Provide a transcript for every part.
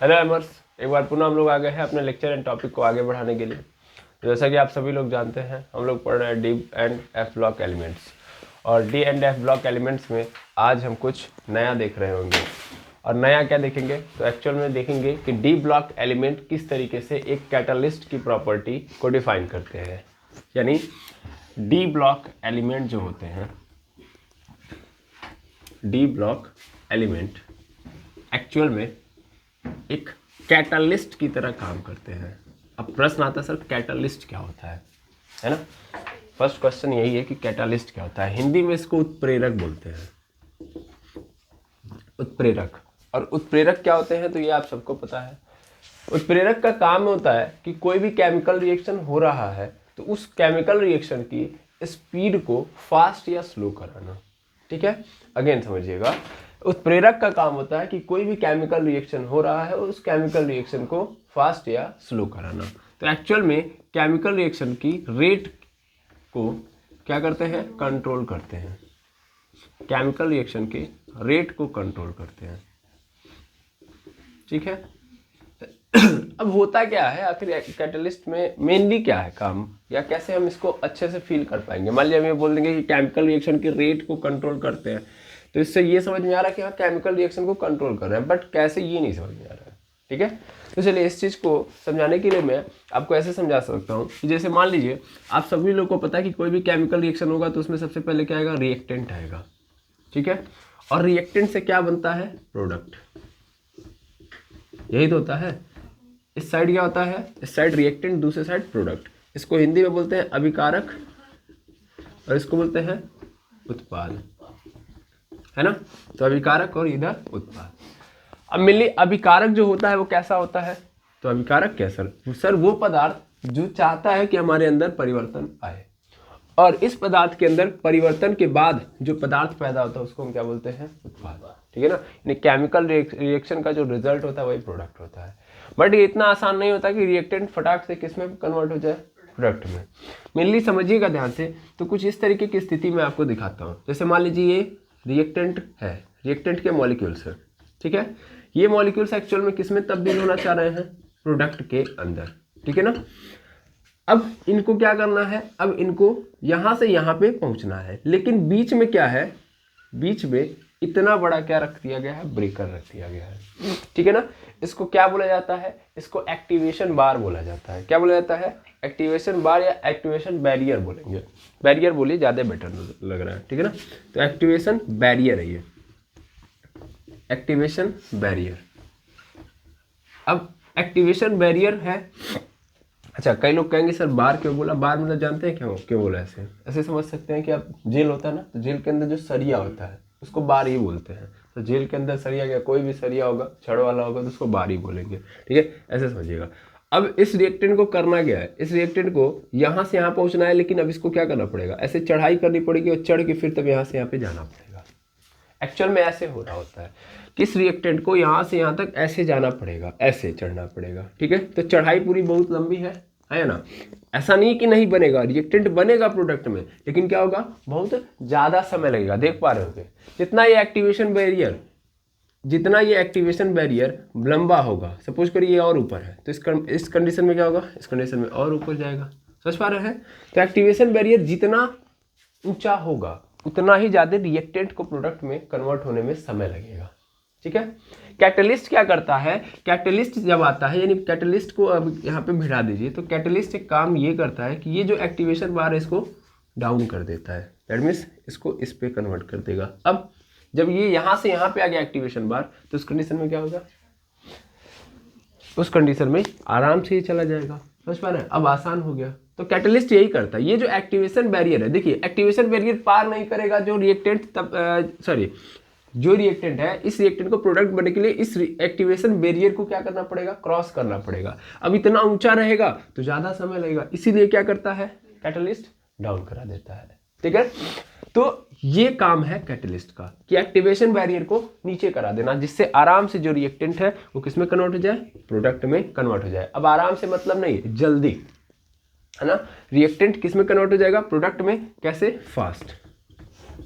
Hello एमर्स, एक बार पुनः हम लोग आ गए हैं अपने लेक्चर एंड टॉपिक को आगे बढ़ाने के लिए। जैसा कि आप सभी लोग जानते हैं, हम लोग पढ़ रहे हैं D and F block elements, और D and F block elements में आज हम कुछ नया देख रहे होंगे। और नया क्या देखेंगे तो एक्चुअल में देखेंगे कि डी ब्लॉक एलिमेंट किस तरीके से एक कैटलिस्ट की प्रॉपर्टी को डिफाइन करते हैं। यानी डी ब्लॉक एलिमेंट जो होते हैं, डी ब्लॉक एलिमेंट एक्चुअल में एक कैटलिस्ट की तरह काम करते हैं। अब प्रश्न आता है, सर कैटलिस्ट क्या होता है ना। फर्स्ट क्वेश्चन यही है कि कैटलिस्ट क्या होता है। हिंदी में इसको उत्प्रेरक बोलते हैं, उत्प्रेरक। और उत्प्रेरक क्या होते हैं तो ये आप सबको पता है। उत्प्रेरक का काम होता है कि कोई भी केमिकल रिएक्शन हो रहा है तो उस केमिकल रिएक्शन की स्पीड को फास्ट या स्लो कराना। ठीक है, अगेन समझिएगा। उत्प्रेरक का काम होता है कि कोई भी केमिकल रिएक्शन हो रहा है और उस केमिकल रिएक्शन को फास्ट या स्लो कराना। तो एक्चुअल में केमिकल रिएक्शन की रेट को क्या करते हैं, कंट्रोल करते हैं। केमिकल रिएक्शन के रेट को कंट्रोल करते हैं। ठीक है, अब होता क्या है आखिर कैटलिस्ट में, मेनली क्या है काम, या कैसे हम इसको अच्छे से फील कर पाएंगे। मान लिया हम ये बोल देंगे कि केमिकल रिएक्शन के रेट को कंट्रोल करते हैं, तो इससे ये समझ में आ रहा है कि हाँ केमिकल रिएक्शन को कंट्रोल कर रहे हैं, बट कैसे ये नहीं समझ में आ रहा है। ठीक है, तो चलिए इस चीज़ को समझाने के लिए मैं आपको ऐसे समझा सकता हूँ कि जैसे मान लीजिए आप सभी लोग को पता है कि कोई भी केमिकल रिएक्शन होगा तो उसमें सबसे पहले क्या आएगा, रिएक्टेंट आएगा। ठीक है, और रिएक्टेंट से क्या बनता है, प्रोडक्ट। यही तो होता है। इस साइड क्या होता है, इस साइड रिएक्टेंट, दूसरे साइड प्रोडक्ट। इसको हिंदी में बोलते हैं अभिकारक और इसको बोलते हैं उत्पाद, है ना। तो अभिकारक और इधर उत्पाद। अब मिली अभिकारक जो होता है वो कैसा होता है, तो अभिकारक क्या सर वो पदार्थ जो चाहता है कि हमारे अंदर परिवर्तन आए, और इस पदार्थ के अंदर परिवर्तन के बाद जो पदार्थ पैदा होता है उसको हम क्या बोलते हैं, उत्पाद। ठीक है ना, यानी केमिकल रिएक्शन का जो रिजल्ट होता है वही प्रोडक्ट होता है। बट ये इतना आसान नहीं होता कि रिएक्टेंट फटाक से किस में कन्वर्ट हो जाए, प्रोडक्ट में। मेनली समझिएगा ध्यान से, तो कुछ इस तरीके की स्थिति में आपको दिखाता हूँ। जैसे मान लीजिए ये रिएक्टेंट है, रिएक्टेंट के मॉलिक्यूल्स है। ठीक है, ये मॉलिक्यूल्स एक्चुअल में किस में तब्दील होना चाह रहे हैं, प्रोडक्ट के अंदर। ठीक है ना, अब इनको क्या करना है, अब इनको यहां से यहां पे पहुंचना है, लेकिन बीच में क्या है, बीच में इतना बड़ा क्या रख दिया गया है, ब्रेकर रख दिया गया है। ठीक है ना, इसको क्या बोला जाता है, इसको एक्टिवेशन बार बोला जाता है। क्या बोला जाता है, एक्टिवेशन बार या एक्टिवेशन बैरियर बोलेंगे। बैरियर बोलिए, ज़्यादा बेटर लग रहा है। ठीक है ना, तो एक्टिवेशन बैरियर है ये, एक्टिवेशन बैरियर। अब एक्टिवेशन बैरियर है। अच्छा, कई लोग कहेंगे सर बार क्यों बोला, बार मतलब जानते हैं क्यों क्यों बोला। ऐसे ऐसे समझ सकते हैं कि आप जेल होता है ना, तो जेल के अंदर जो सरिया होता है उसको बार ही बोलते हैं। तो जेल के अंदर सरिया, क्या कोई भी सरिया होगा, छड़ वाला होगा, तो उसको बार ही बोलेंगे। ठीक है, ऐसे समझिएगा। अब इस रिएक्टेंट को करना क्या है, इस रिएक्टेंट को यहाँ से यहाँ पहुँचना है, लेकिन अब इसको क्या करना पड़ेगा, ऐसे चढ़ाई करनी पड़ेगी और चढ़ के फिर तब यहाँ से यहाँ पे जाना पड़ेगा। एक्चुअल में ऐसे हो रहा होता है कि इस रिएक्टेंट को यहाँ से यहाँ तक ऐसे जाना पड़ेगा, ऐसे चढ़ना पड़ेगा। ठीक है, तो चढ़ाई पूरी बहुत लंबी है ना। ऐसा नहीं कि नहीं बनेगा, रिएक्टेंट बनेगा प्रोडक्ट में, लेकिन क्या होगा, बहुत ज़्यादा समय लगेगा। देख पा रहे होंगे जितना ये एक्टिवेशन बैरियर, जितना ये एक्टिवेशन बैरियर लंबा होगा, सपोज करिए ये और ऊपर है, तो इस कंडीशन में क्या होगा, इस कंडीशन में और ऊपर जाएगा। समझ पा रहे हैं। तो एक्टिवेशन बैरियर जितना ऊंचा होगा उतना ही ज़्यादा रिएक्टेंट को प्रोडक्ट में कन्वर्ट होने में समय लगेगा। ठीक है, कैटलिस्ट क्या करता है, कैटलिस्ट जब आता है, यानी कैटलिस्ट को अब यहाँ पे भिड़ा दीजिए, तो कैटलिस्ट एक काम ये करता है कि ये जो एक्टिवेशन बार है इसको डाउन कर देता है। दैट मीन्स इसको इस पे कन्वर्ट कर देगा। अब जब ये यहाँ से यहाँ पे आ गया एक्टिवेशन बार, तो उस कंडीशन में क्या होगा, उस कंडीशन में आराम से ये चला जाएगा। समझ पा रहे हैं, अब आसान हो गया। तो कैटलिस्ट यही करता है। ये जो एक्टिवेशन बैरियर है, देखिए एक्टिवेशन बैरियर पार नहीं करेगा जो रिएक्टेंट, तब जो रिएक्टेंट है, इस रिएक्टेंट को प्रोडक्ट बनने के लिए इस एक्टिवेशन बैरियर को क्या करना पड़ेगा, क्रॉस करना पड़ेगा। अब इतना ऊंचा रहेगा तो ज़्यादा समय लगेगा, इसीलिए क्या करता है, कैटलिस्ट डाउन करा देता है। ठीक है, तो ये काम है कैटलिस्ट का कि एक्टिवेशन बैरियर को नीचे करा देना, जिससे आराम से जो रिएक्टेंट है वो किस में कन्वर्ट हो जाए, प्रोडक्ट में कन्वर्ट हो जाए। अब आराम से मतलब नहीं, जल्दी, है ना। रिएक्टेंट किस में कन्वर्ट हो जाएगा, प्रोडक्ट में। कैसे, फास्ट।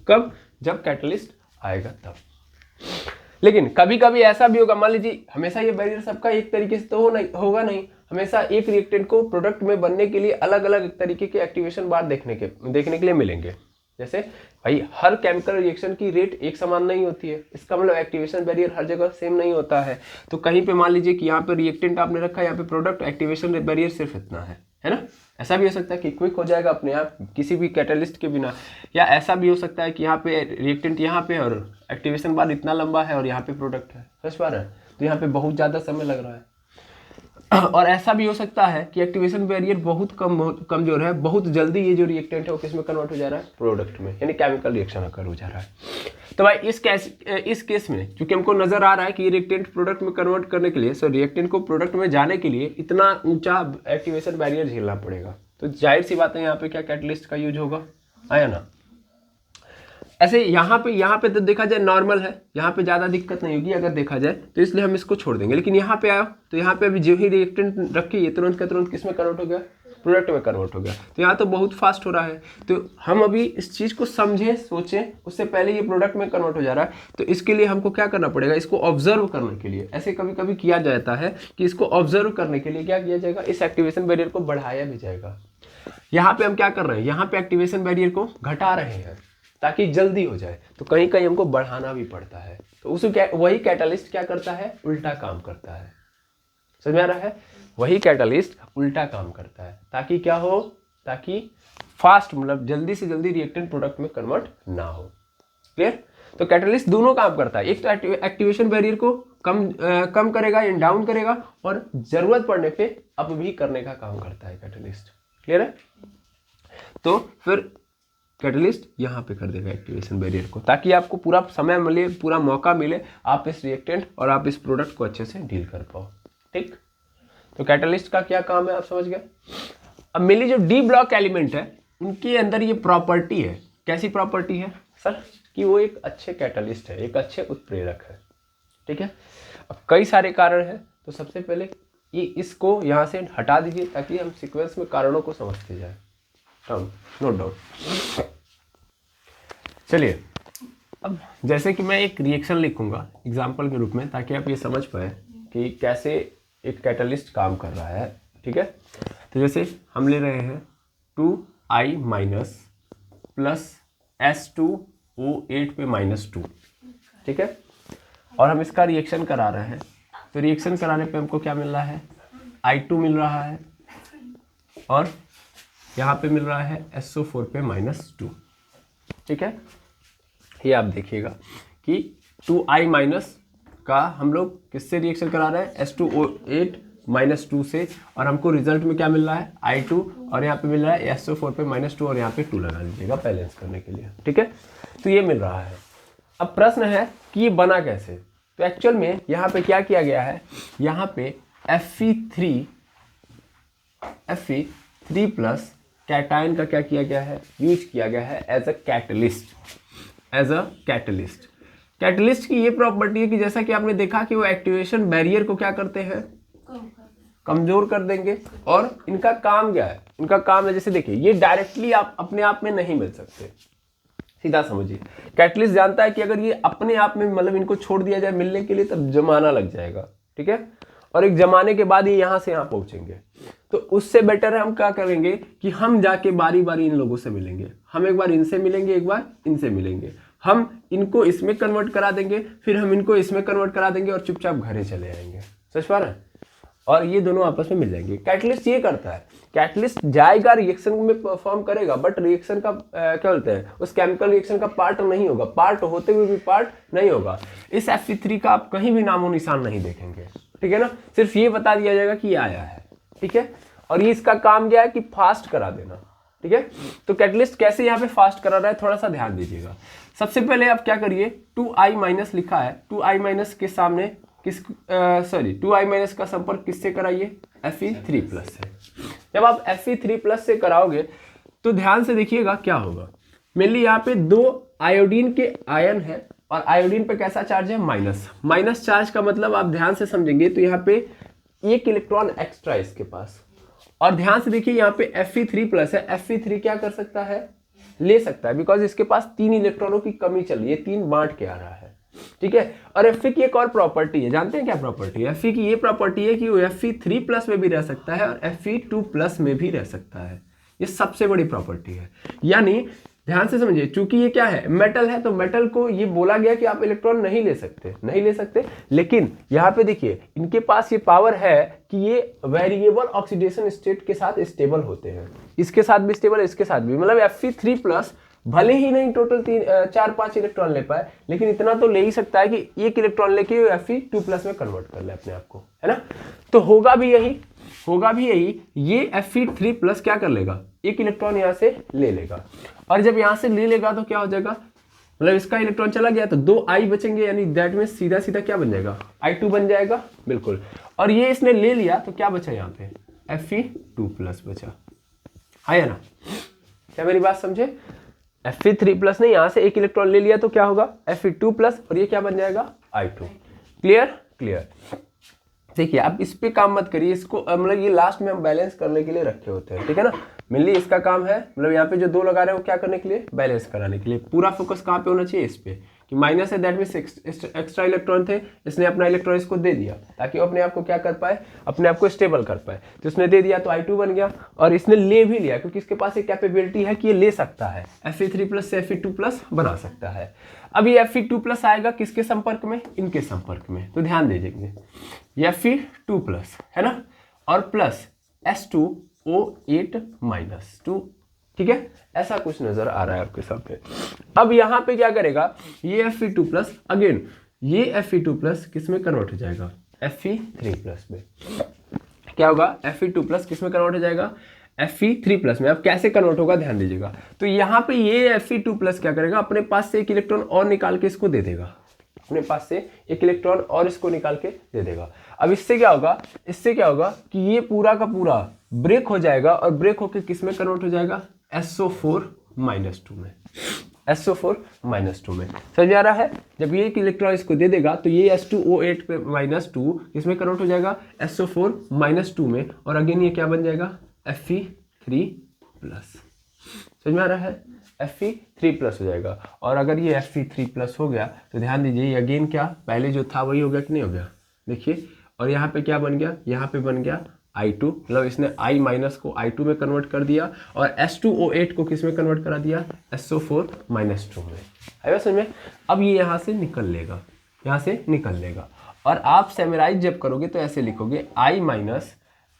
कब, जब कैटलिस्ट आएगा तब। लेकिन कभी कभी ऐसा भी होगा, मान लीजिए हमेशा ये बैरियर सबका एक तरीके से तो होगा नहीं, हमेशा एक रिएक्टेंट को प्रोडक्ट में बनने के लिए अलग अलग तरीके के एक्टिवेशन बार देखने के लिए मिलेंगे। जैसे भाई हर केमिकल रिएक्शन की रेट एक समान नहीं होती है, इसका मतलब एक्टिवेशन बैरियर हर जगह सेम नहीं होता है। तो कहीं पे मान लीजिए कि यहाँ पे रिएक्टेंट आपने रखा है, यहाँ पे प्रोडक्ट, एक्टिवेशन बैरियर सिर्फ इतना है ना। ऐसा भी हो सकता है कि क्विक हो जाएगा अपने आप किसी भी कैटलिस्ट के बिना, या ऐसा भी हो सकता है कि यहाँ पे रिएक्टेंट यहाँ पे और एक्टिवेशन बार इतना लंबा है और यहाँ पे प्रोडक्ट है, समझ पा रहे हैं, तो यहाँ पे बहुत ज़्यादा समय लग रहा है। और ऐसा भी हो सकता है कि एक्टिवेशन बैरियर बहुत कमजोर है, बहुत जल्दी ये जो रिएक्टेंट है वो किस में कन्वर्ट हो जा रहा है, प्रोडक्ट में, यानी केमिकल रिएक्शन अकर हो जा रहा है। तो भाई इस केस में चूंकि हमको नजर आ रहा है कि ये रिएक्टेंट प्रोडक्ट में कन्वर्ट करने के लिए, रिएक्टेंट को प्रोडक्ट में जाने के लिए इतना ऊंचा एक्टिवेशन बैरियर झेलना पड़ेगा, तो जाहिर सी बात है यहाँ पे क्या कैटलिस्ट का यूज होगा, आया ना। ऐसे यहाँ पे तो देखा जाए नॉर्मल है, यहाँ पे ज़्यादा दिक्कत नहीं होगी अगर देखा जाए, तो इसलिए हम इसको छोड़ देंगे। लेकिन यहाँ पे आया तो यहाँ पे अभी जो ही रिएक्टेंट रखी ये तुरंत का तुरंत किस में कन्वर्ट हो गया, प्रोडक्ट में कन्वर्ट हो गया। तो यहाँ तो बहुत फास्ट हो रहा है, तो हम अभी इस चीज़ को समझें सोचें, उससे पहले ये प्रोडक्ट में कन्वर्ट हो जा रहा है, तो इसके लिए हमको क्या करना पड़ेगा, इसको ऑब्जर्व करने के लिए, ऐसे कभी कभी किया जाता है कि इसको ऑब्जर्व करने के लिए क्या किया जाएगा, इस एक्टिवेशन बैरियर को बढ़ाया भी जाएगा। यहाँ पे हम क्या कर रहे हैं, यहाँ पे एक्टिवेशन बैरियर को घटा रहे हैं ताकि जल्दी हो जाए, तो कहीं कहीं हमको बढ़ाना भी पड़ता है। तो वही कैटलिस्ट क्या करता है, उल्टा काम करता है, समझ में आ रहा है, वही कैटलिस्ट उल्टा काम करता है, ताकि क्या हो, ताकि फास्ट मतलब जल्दी से जल्दी रिएक्टेंट प्रोडक्ट में कन्वर्ट ना हो। क्लियर। तो कैटलिस्ट दोनों काम करता है, एक तो एक्टिवेशन बैरियर को कम करेगा या डाउन करेगा, और जरूरत पड़ने पे अप भी करने का काम करता है कैटलिस्ट। क्लियर है। तो फिर कैटलिस्ट यहाँ पे कर देगा एक्टिवेशन बैरियर को, ताकि आपको पूरा समय मिले, पूरा मौका मिले, आप इस रिएक्टेंट और आप इस प्रोडक्ट को अच्छे से डील कर पाओ। ठीक। तो कैटलिस्ट का क्या काम है आप समझ गए। अब मेरी जो डी ब्लॉक एलिमेंट है उनके अंदर ये प्रॉपर्टी है, कैसी प्रॉपर्टी है सर, कि वो एक अच्छे कैटलिस्ट है, एक अच्छे उत्प्रेरक है। ठीक है। अब कई सारे कारण हैं, तो सबसे पहले ये इसको यहाँ से हटा दीजिए ताकि हम सीक्वेंस में कारणों को समझते जाए। Note down. चलिए अब जैसे कि मैं एक रिएक्शन लिखूंगा एग्जाम्पल के रूप में, ताकि आप ये समझ पाए कि कैसे एक कैटलिस्ट काम कर रहा है। ठीक है। तो जैसे हम ले रहे हैं 2I माइनस प्लस S2O8 पे -2। ठीक है। और हम इसका रिएक्शन करा रहे हैं, तो रिएक्शन कराने पे हमको क्या मिल रहा है, I2 मिल रहा है, और यहाँ पे मिल रहा है SO4 पे -2। ठीक है। ये आप देखिएगा कि 2I माइनस का हम लोग किससे रिएक्शन करा रहे हैं, S2O8 -2 से, और हमको रिजल्ट में क्या मिल रहा है, I2, और यहाँ पे मिल रहा है SO4 पे -2, और यहाँ पे 2 लगा दीजिएगा बैलेंस करने के लिए। ठीक है। तो ये मिल रहा है। अब प्रश्न है कि ये बना कैसे। तो एक्चुअल में यहाँ पे क्या किया गया है, यहाँ पे Fe3 प्लस कैटायन का क्या किया गया है, यूज किया गया है एज अ कैटलिस्ट। कैटलिस्ट की ये प्रॉपर्टी है कि जैसा कि आपने देखा कि वो एक्टिवेशन बैरियर को क्या करते हैं, कमजोर कर देंगे। और इनका काम क्या है, इनका काम है, जैसे देखिए ये डायरेक्टली आप अपने आप में नहीं मिल सकते, सीधा समझिए। कैटलिस्ट जानता है कि अगर ये अपने आप में मतलब इनको छोड़ दिया जाए मिलने के लिए, तब जमाना लग जाएगा। ठीक है। और एक जमाने के बाद ये यहाँ से यहाँ पहुंचेंगे, तो उससे बेटर है हम क्या करेंगे कि हम जाके बारी बारी इन लोगों से मिलेंगे, हम एक बार इनसे मिलेंगे, एक बार इनसे मिलेंगे, हम इनको इसमें कन्वर्ट करा देंगे, फिर हम इनको इसमें कन्वर्ट करा देंगे, और चुपचाप घरे चले आएंगे। समझ पा रहे हैं। और ये दोनों आपस में मिल जाएंगे। कैटलिस्ट ये करता है, कैटलिस्ट जाएगा रिएक्शन में परफॉर्म करेगा, बट रिएक्शन का क्या बोलते हैं, उस केमिकल रिएक्शन का पार्ट नहीं होगा, पार्ट होते हुए भी पार्ट नहीं होगा। इस Fe3 का आप कहीं भी नामो निशान नहीं देखेंगे। ठीक है ना। सिर्फ ये बता दिया जाएगा कि ये आया है। ठीक है। और ये इसका काम क्या है कि फास्ट करा देना। ठीक है। तो कैटलिस्ट कैसे यहाँ पे फास्ट करा रहा है, थोड़ा सा ध्यान दीजिएगा। सबसे पहले आप क्या करिए, 2I माइनस लिखा है, 2I माइनस के सामने 2I माइनस का संपर्क किससे कराइए, Fe3 प्लस से। जब आप Fe3 प्लस से कराओगे तो ध्यान से देखिएगा क्या होगा। मेनली यहाँ पे 2 आयोडीन के आयन है, और आयोडीन पे कैसा चार्ज है, माइनस चार्ज का मतलब आप ध्यान से समझेंगे तो यहाँ पे 1 इलेक्ट्रॉन एक्स्ट्रा इसके पास। और ध्यान से देखिए यहाँ पे Fe3 प्लस है, Fe3 क्या कर सकता है, ले सकता है, बिकॉज इसके पास 3 इलेक्ट्रॉनों की कमी चल रही है, 3 बांट के आ रहा है। ठीक है। और Fe की एक और प्रॉपर्टी है, जानते हैं क्या प्रॉपर्टी है? Fe की ये प्रॉपर्टी है कि वो Fe3+ में भी रह सकता है और Fe2+ में भी रह सकता है। ये सबसे बड़ी प्रॉपर्टी है। यानी ध्यान से समझिए, चूंकि ये क्या है, मेटल है, तो मेटल को ये बोला गया कि आप इलेक्ट्रॉन नहीं ले सकते, लेकिन यहाँ पे देखिए इनके पास ये पावर है कि ये वेरिएबल ऑक्सीडेशन स्टेट के साथ स्टेबल होते हैं। इसके साथ भी स्टेबल है, इसके साथ भी, मतलब Fe3+ भले ही नहीं टोटल 4-5 इलेक्ट्रॉन ले पाए, लेकिन इतना तो ले ही सकता है कि एक इलेक्ट्रॉन लेके Fe2+ में कन्वर्ट कर ले अपने आप को, है ना। तो होगा भी यही, ये Fe3+ क्या कर लेगा, एक इलेक्ट्रॉन यहाँ से ले लेगा, और जब यहाँ से ले लेगा तो क्या हो जाएगा, मतलब इसका इलेक्ट्रॉन चला गया तो 2 I बचेंगे, यानी दैट में सीधा सीधा क्या बन जाएगा, I2 बन जाएगा, बिल्कुल। और ये इसने ले लिया तो क्या बचा यहाँ पे, Fe2+ बचा, है ना। क्या मेरी बात समझे? Fe3+ ने यहाँ से एक इलेक्ट्रॉन ले लिया तो क्या होगा, Fe2+, और ये क्या बन जाएगा, I2। क्लियर। देखिए आप इस पे काम मत करिए, इसको मतलब ये लास्ट में हम बैलेंस करने के लिए रखे होते हैं, ठीक है ना। मेनली इसका काम है, मतलब यहाँ पे जो 2 लगा रहे हैं वो क्या करने के लिए, बैलेंस कराने के लिए। पूरा फोकस कहाँ पे होना चाहिए, इस पे, कि माइनस है, दैट मीन्स एक्स्ट्रा इलेक्ट्रॉन थे, इसने अपना इलेक्ट्रॉन इसको दे दिया ताकि वो अपने आप को क्या कर पाए, अपने आप को स्टेबल कर पाए। तो इसने दे दिया तो I2 बन गया, और इसने ले भी लिया क्योंकि इसके पास एक कैपेबिलिटी है कि ये ले सकता है, Fe3+ से Fe2+ बना सकता है। अब ये Fe2+ आएगा किसके संपर्क में, इनके संपर्क में, तो ध्यान दीजिए, ये Fe2+ है ना, और प्लस H2O8-2, ठीक है, ऐसा कुछ नजर आ रहा है आपके सामने। अब यहाँ पे क्या करेगा, ये Fe2+, अगेन ये Fe2+ किस में कन्वर्ट हो जाएगा, Fe3+ में। क्या होगा, Fe2+ किस में कन्वर्ट हो जाएगा, Fe3+ में। अब कैसे कन्वर्ट होगा ध्यान दीजिएगा, तो यहाँ पे ये Fe2+ क्या करेगा, अपने पास से एक इलेक्ट्रॉन और निकाल के इसको दे देगा, अपने पास से एक इलेक्ट्रॉन और इसको निकाल के दे देगा। अब इससे क्या होगा कि ये पूरा का पूरा ब्रेक हो जाएगा, और ब्रेक होके किस में कन्वर्ट हो जाएगा, SO4-2 में, SO4-2 में। समझ आ रहा है? जब ये एक इलेक्ट्रॉन इसको दे देगा तो ये H2O8-2 इसमें कन्वर्ट हो जाएगा SO4-2 में, और अगेन ये क्या बन जाएगा, Fe3+। समझ में आ रहा है, Fe3+ हो जाएगा। और अगर ये Fe3+ हो गया तो ध्यान दीजिए ये अगेन क्या, पहले जो था वही हो गया कि नहीं हो गया, देखिए। और यहाँ पे क्या बन गया, यहाँ पे बन गया I2, मतलब इसने I- को I2 में कन्वर्ट कर दिया, और H2O8 को किस में कन्वर्ट करा दिया, SO4-2 में। है समझ में? अब ये यहाँ से निकल लेगा, और आप सेमराइज जब करोगे तो ऐसे लिखोगे I-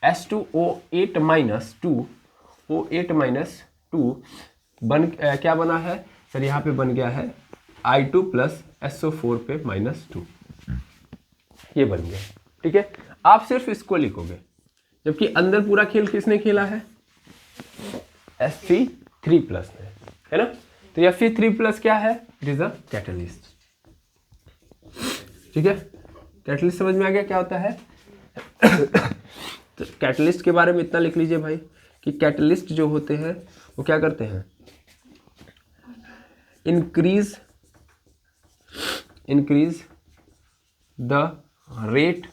H2O8-2 O8-2 क्या बना है सर, यहाँ पे बन गया है I2 + SO4 पे -2, ये बन गया, ठीक है। आप सिर्फ इसको लिखोगे, जबकि अंदर पूरा खेल किसने खेला है, Fe3+ ने, है ना। तो ये Fe3+ क्या है, इट इज अ कैटलिस्ट, ठीक है। कैटलिस्ट समझ में आ गया क्या होता है। तो कैटलिस्ट के बारे में इतना लिख लीजिए भाई कि कैटलिस्ट जो होते हैं वो क्या करते हैं, increase the rate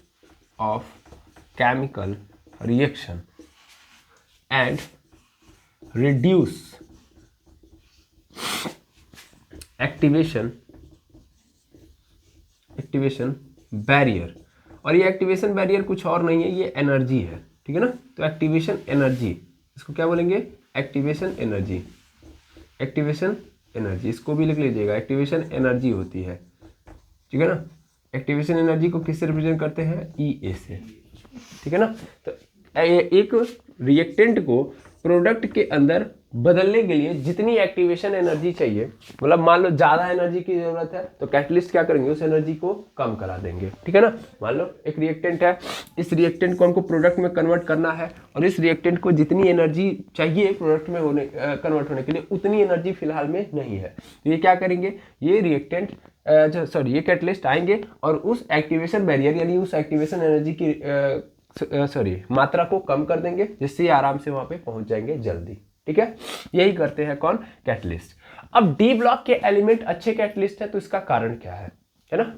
of chemical reaction and reduce activation barrier. और ये एक्टिवेशन बैरियर कुछ और नहीं है, ये एनर्जी है, ठीक है ना। तो एक्टिवेशन एनर्जी, इसको क्या बोलेंगे, एक्टिवेशन एनर्जी, इसको भी लिख लीजिएगा, एक्टिवेशन एनर्जी होती है, ठीक है ना। एक्टिवेशन एनर्जी को किससे रिप्रेजेंट करते हैं, EA से, ठीक है ना। तो एक रिएक्टेंट को प्रोडक्ट के अंदर बदलने के लिए जितनी एक्टिवेशन एनर्जी चाहिए, मतलब मान लो ज़्यादा एनर्जी की जरूरत है तो कैटलिस्ट क्या करेंगे, उस एनर्जी को कम करा देंगे, ठीक है ना। मान लो एक रिएक्टेंट है, इस रिएक्टेंट को हमको प्रोडक्ट में कन्वर्ट करना है, और इस रिएक्टेंट को जितनी एनर्जी चाहिए प्रोडक्ट में कन्वर्ट होने के लिए उतनी एनर्जी फिलहाल में नहीं है, तो ये क्या करेंगे, ये रिएक्टेंट ये कैटलिस्ट आएंगे और उस एक्टिवेशन बैरियर यानी उस एक्टिवेशन एनर्जी की मात्रा को कम कर देंगे, जिससे आराम से वहां पे पहुंच जाएंगे जल्दी, ठीक है। यही करते हैं कौन, कैटलिस्ट। अब डी ब्लॉक के एलिमेंट अच्छे कैटलिस्ट है, तो इसका कारण क्या है ना,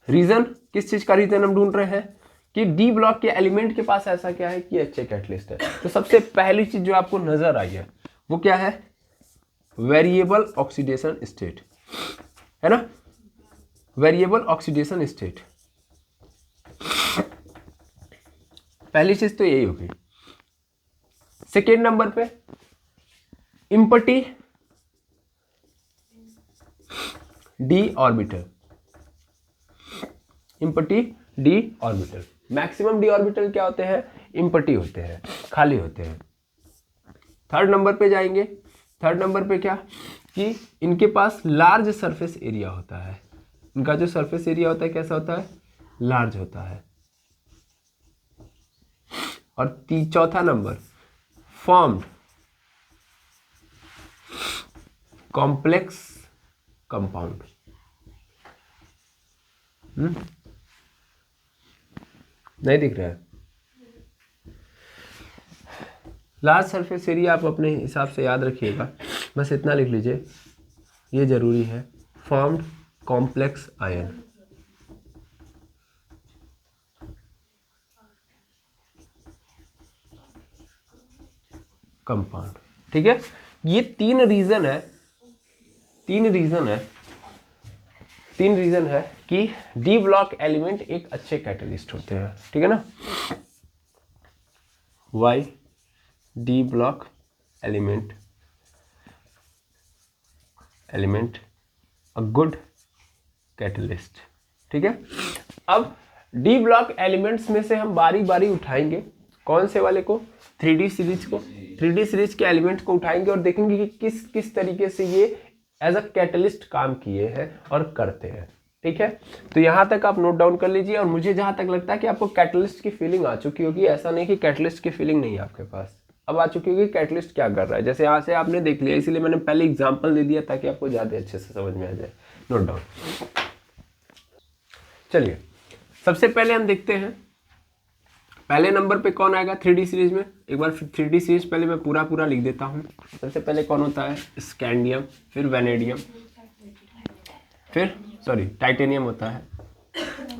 रीजन किस चीज का रीजन हम ढूंढ रहे हैं कि डी ब्लॉक के एलिमेंट के पास ऐसा क्या है कि अच्छे कैटलिस्ट है। तो सबसे पहली चीज जो आपको नजर आई है वो क्या है, वेरिएबल ऑक्सीडेशन स्टेट। है ना, वेरिएबल ऑक्सीडेशन स्टेट। पहली चीज तो यही होगी। सेकेंड नंबर पे empty D orbital, empty D orbital. Maximum D orbital क्या होते हैं, इम्पटी होते हैं, खाली होते हैं। थर्ड नंबर पे जाएंगे। थर्ड नंबर पे क्या कि इनके पास लार्ज सरफेस एरिया होता है। इनका जो सरफेस एरिया होता है कैसा होता है, लार्ज होता है। और चौथा नंबर फॉर्म्ड कॉम्प्लेक्स कंपाउंड। नहीं दिख रहा है, लार्ज सरफेस एरिया आप अपने हिसाब से याद रखिएगा, बस इतना लिख लीजिए, ये जरूरी है। फॉर्म्ड कॉम्प्लेक्स आयन, कंपाउंड, ठीक है। ये तीन रीजन है, तीन रीजन है कि डी ब्लॉक एलिमेंट एक अच्छे कैटलिस्ट होते हैं, ठीक है ना। Why D block element a good catalyst, ठीक है। अब डी ब्लॉक एलिमेंट्स में से हम बारी बारी उठाएंगे, कौन से वाले को, 3D सीरीज को, 3D सीरीज के एलिमेंट्स को उठाएंगे और देखेंगे कि किस किस तरीके से ये एज अ कैटलिस्ट काम किए हैं और करते हैं, ठीक है। तो यहां तक आप नोट डाउन कर लीजिए। और मुझे जहां तक लगता है कि आपको कैटलिस्ट की फीलिंग आ चुकी होगी, ऐसा नहीं कि कैटलिस्ट की फीलिंग नहीं है आपके पास, अब आ चुकी होगी कैटलिस्ट क्या कर रहा है। जैसे यहाँ से आपने देख लिया, इसीलिए मैंने पहले एग्जाम्पल दे दिया ताकि आपको ज़्यादा अच्छे से समझ में आ जाए। Note down. चलिए सबसे पहले हम देखते हैं पहले नंबर पे कौन आएगा 3D सीरीज में। एक बार 3D सीरीज पहले मैं पूरा लिख देता हूँ। सबसे पहले कौन होता है, स्कैंडियम, फिर वेनेडियम, फिर टाइटेनियम होता है,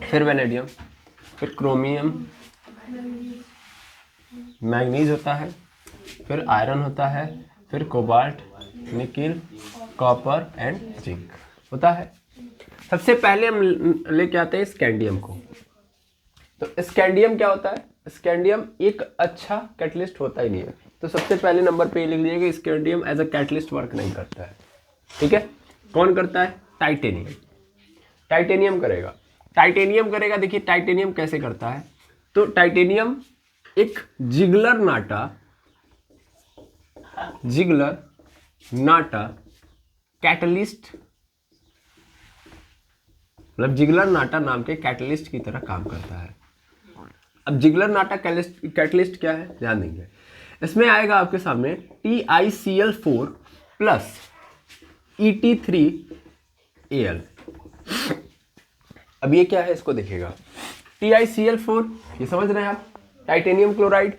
फिर वेनेडियम, फिर क्रोमियम, मैग्नीज होता है, फिर आयरन होता है, फिर cobalt, nickel, copper and zinc होता है। सबसे पहले हम लेके आते हैं स्कैंडियम को। तो स्कैंडियम क्या होता है, स्कैंडियम एक अच्छा कैटलिस्ट होता ही नहीं है। तो सबसे पहले नंबर पे ये लिख लीजिए कि scandium as a catalyst work नहीं करता है, ठीक है। कौन करता है, टाइटेनियम। टाइटेनियम करेगा। देखिए टाइटेनियम कैसे करता है, तो टाइटेनियम एक जिगलर नाटा कैटलिस्ट, मतलब जिगलर नाटा नाम के कैटलिस्ट की तरह काम करता है। अब जिगलर नाटा कैटलिस्ट क्या है, ध्यान देंगे। इसमें आएगा आपके सामने TiCl4 प्लस Et3Al। अब ये क्या है, इसको देखिएगा। TiCl4 ये समझ रहे हैं आप, टाइटेनियम क्लोराइड,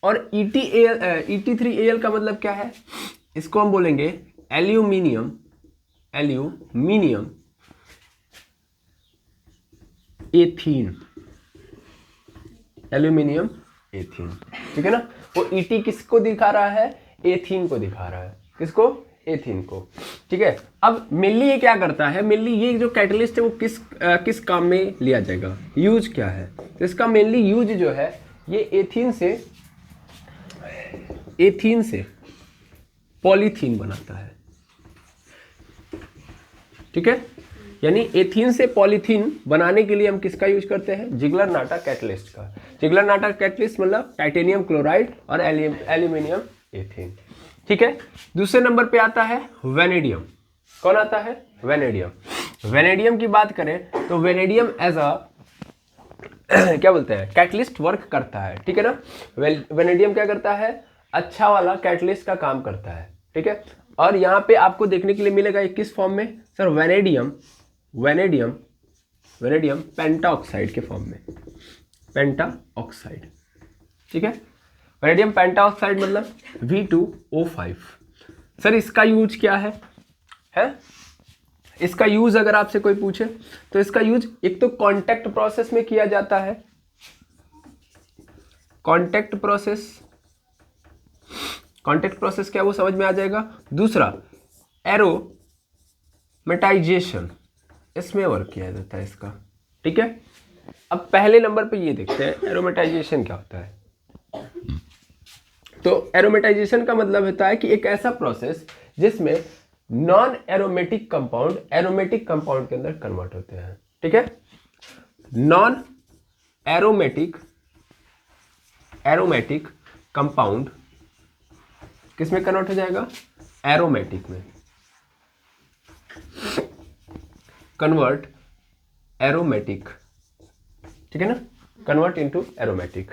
और Et3Al का मतलब क्या है, इसको हम बोलेंगे एल्यूमिनियम एथीन, एल्यूमिनियम एथीन, ठीक है ना। वो Et किसको दिखा रहा है, एथीन को दिखा रहा है, किसको, एथीन को, ठीक है। अब मेनली ये क्या करता है, मेनली ये जो कैटलिस्ट है वो किस काम में लिया जाएगा, यूज क्या है। तो इसका मेनली यूज जो है ये एथीन से पॉलीथीन बनाता है, ठीक है। यानी एथीन से पॉलीथीन बनाने के लिए हम किसका यूज करते हैं, जिगलर नाटा कैटलिस्ट का। जिगलर नाटा कैटलिस्ट मतलब टाइटेनियम क्लोराइड और एल्यूमिनियम एथीन, ठीक है। दूसरे नंबर पे आता है वेनेडियम। कौन आता है, वेनेडियम की बात करें तो वेनेडियम एज अ क्या बोलते हैं, कैटलिस्ट वर्क करता है, ठीक है ना। वेनेडियम क्या करता है, अच्छा वाला कैटलिस्ट का काम करता है, ठीक है। और यहाँ पे आपको देखने के लिए मिलेगा किस फॉर्म में, सर वेनेडियम पेंटाऑक्साइड के फॉर्म में, पेंटाऑक्साइड, ठीक है। वेनेडियम पेंटाऑक्साइड मतलब V2O5। सर इसका यूज क्या है? इसका यूज अगर आपसे कोई पूछे तो इसका यूज एक तो कांटेक्ट प्रोसेस में किया जाता है, कांटेक्ट प्रोसेस क्या वो समझ में आ जाएगा। दूसरा एरोमेटाइजेशन, इसमें वर्क किया जाता है इसका, ठीक है। अब पहले नंबर पे ये देखते हैं एरोमेटाइजेशन क्या होता है। तो एरोमेटाइजेशन का मतलब होता है कि एक ऐसा प्रोसेस जिसमें non aromatic compound aromatic compound के अंदर कन्वर्ट होते हैं, ठीक है। नॉन एरोमेटिक कंपाउंड किस में कन्वर्ट हो जाएगा? एरोमेटिक में। कन्वर्ट एरोमेटिक, ठीक है ना, कन्वर्ट इनटू एरोमेटिक।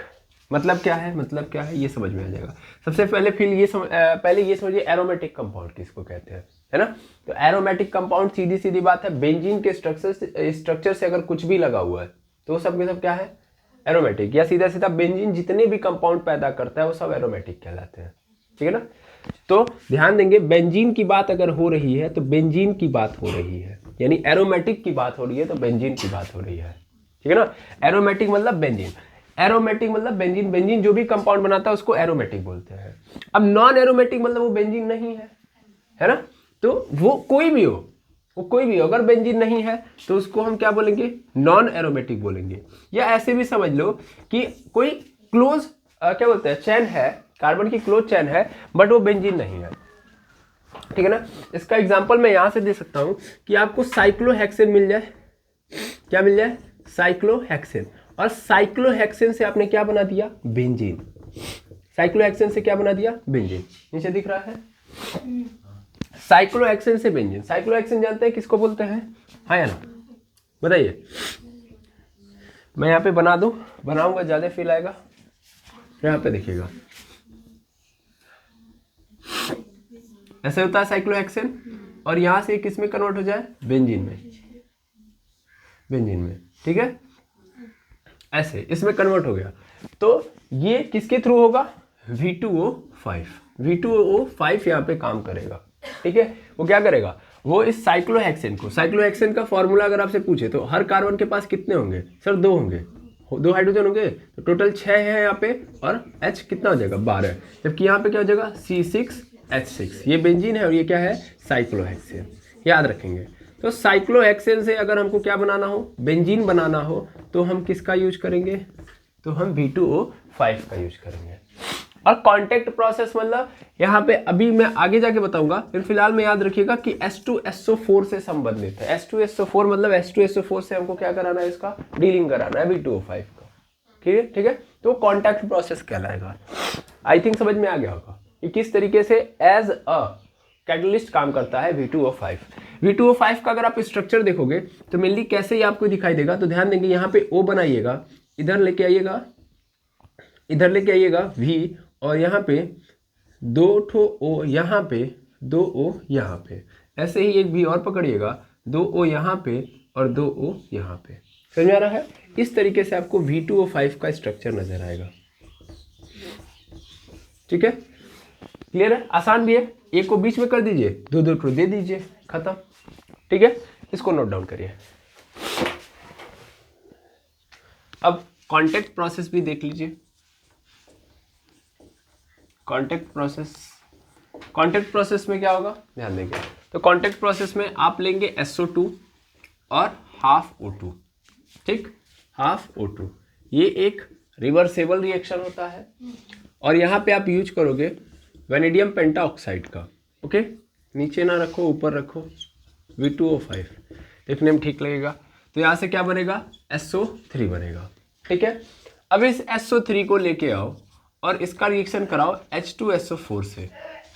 मतलब क्या है ये समझ में आ जाएगा। सबसे पहले पहले ये समझिए एरोमेटिक कंपाउंड किसको कहते हैं, है ना। तो एरोमेटिक कंपाउंड सीधी बात है, बेंजीन के स्ट्रक्चर से अगर कुछ भी लगा हुआ है तो वो सब के सब क्या है? एरोमेटिक। या सीधा बेंजीन जितने भी कंपाउंड पैदा करता है वो सब एरोमेटिक कहलाते हैं, ठीक है ना। तो ध्यान देंगे, बेंजीन की बात अगर हो रही है तो बेंजीन की बात हो रही है, यानी एरोमेटिक की बात हो रही है तो बेंजीन की बात हो रही है, ठीक है ना। एरोमेटिक मतलब बेंजीन, एरोमेटिक मतलब बेंजीन, बेंजीन जो भी कंपाउंड बनाता है उसको एरोमेटिक बोलते हैं। अब नॉन एरोमेटिक मतलब वो बेंजीन नहीं है ना। तो वो कोई भी हो, अगर बेंजीन नहीं है तो उसको हम क्या बोलेंगे? नॉन एरोमेटिक बोलेंगे। या ऐसे भी समझ लो कि कोई क्लोज क्या बोलते हैं, चेन है, कार्बन की क्लोज चेन है बट वो बेंजीन नहीं है, ठीक है ना। इसका एग्जांपल मैं यहां से दे सकता हूं कि आपको साइक्लोहेक्सेन मिल जाए। क्या मिल जाए? साइक्लोहेक्सेन। और साइक्लोहेक्सेन से आपने क्या बना दिया? बेंजीन। साइक्लोहेक्सेन से क्या बना दिया? बेंजीन। नीचे दिख रहा है साइक्लोहेक्सेन से बेंजीन। साइक्लोहेक्सेन जानते हैं किसको बोलते हैं? हाँ या ना, बताइए। मैं यहाँ पे बनाऊंगा ज्यादा फील आएगा। यहाँ पे देखिएगा, ऐसे होता है साइक्लोहेक्सेन, और यहां से किस में कन्वर्ट हो जाए? बेंजीन में, ठीक है। ऐसे इसमें कन्वर्ट हो गया तो ये किसके थ्रू होगा? V2O5 यहाँ पे काम करेगा, ठीक है। वो क्या करेगा? वो इस साइक्लोहेक्सेन का फॉर्मूला अगर आपसे पूछे तो हर कार्बन के पास कितने होंगे? सर 2 होंगे, 2 हाइड्रोजन होंगे, तो टोटल 6 है यहाँ पे, और H कितना हो जाएगा? 12। जबकि यहाँ पे क्या हो जाएगा? C6H6। ये बेंजीन है और ये क्या है? साइक्लोहेक्सेन। याद रखेंगे। तो साइक्लोहेक्सेन से अगर हमको क्या बनाना हो? बेंजीन बनाना हो तो हम किसका यूज करेंगे? तो हम V2O5 का यूज करेंगे। और कांटेक्ट प्रोसेस मतलब यहाँ पे अभी मैं आगे जाके बताऊंगा, फिर फिलहाल में याद रखिएगा कि H2SO4 से संबंधित है। H2SO4 मतलब H2SO4 से हमको क्या कराना है? इसका डीलिंग कराना है V2O5 का, ठीक है। तो कांटेक्ट प्रोसेस कहलाएगा। आई थिंक समझ में आ गया होगा कि किस तरीके से एज अ कैटलिस्ट काम करता है V2O5। V2O5 का अगर आप स्ट्रक्चर देखोगे तो मेनली कैसे ही आपको दिखाई देगा। तो ध्यान देंगे, यहाँ पे O बनाइएगा, इधर लेके आइएगा V, और यहाँ पे 2 ठो O यहाँ पे, 2 O यहाँ पे, ऐसे ही एक V और पकड़िएगा, 2 O यहाँ पे और 2 O यहाँ पे। समझ में आ रहा है? इस तरीके से आपको V2O5 का स्ट्रक्चर नजर आएगा, ठीक है। क्लियर है? आसान भी है। एक को बीच में कर दीजिए, 2 ठो दे दीजिए, खत्म, ठीक है। इसको नोट डाउन करिए। अब कांटेक्ट प्रोसेस भी देख लीजिए। कांटेक्ट प्रोसेस में क्या होगा? ध्यान देंगे। तो कांटेक्ट प्रोसेस में आप लेंगे SO2 और हाफ O2, ठीक, हाफ O2। ये एक रिवर्सेबल रिएक्शन होता है, और यहाँ पे आप यूज करोगे वेनेडियम पेंटाऑक्साइड का, ओके। नीचे ना रखो, ऊपर रखो, V2O5 देखने में ठीक लगेगा। तो यहाँ से क्या बनेगा? SO3 बनेगा, ठीक है। अब इस SO3 को लेके आओ और इसका रिएक्शन कराओ H2SO4 से,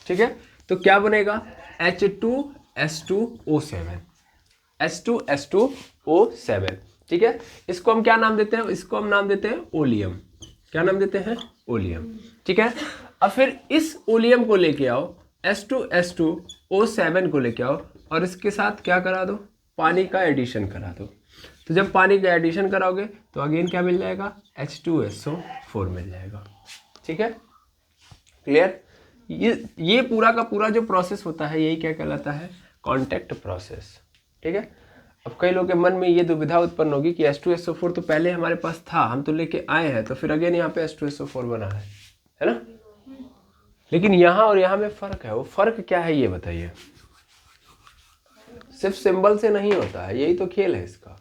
ठीक है। तो क्या बनेगा? H2S2O7, ठीक है। इसको हम क्या नाम देते हैं? इसको हम नाम देते हैं ओलियम। क्या नाम देते हैं? ओलियम, ठीक है। अब फिर इस ओलियम को लेके आओ, H2S2O7 को लेके आओ, और इसके साथ क्या करा दो? पानी का एडिशन करा दो। तो जब पानी का एडिशन कराओगे तो अगेन क्या मिल जाएगा? H2SO4 मिल जाएगा, ठीक है। क्लियर? ये पूरा का पूरा जो प्रोसेस होता है यही क्या कहलाता है? कांटेक्ट प्रोसेस, ठीक है। अब कई लोगों के मन में ये दुविधा उत्पन्न होगी कि H2SO4 तो पहले हमारे पास था, हम तो लेके आए हैं, तो फिर अगेन यहाँ पे H2SO4 बना है ना। लेकिन यहाँ और यहाँ में फर्क है। वो फर्क क्या है ये बताइए। सिर्फ सिंबल से नहीं होता है, यही तो खेल है इसका,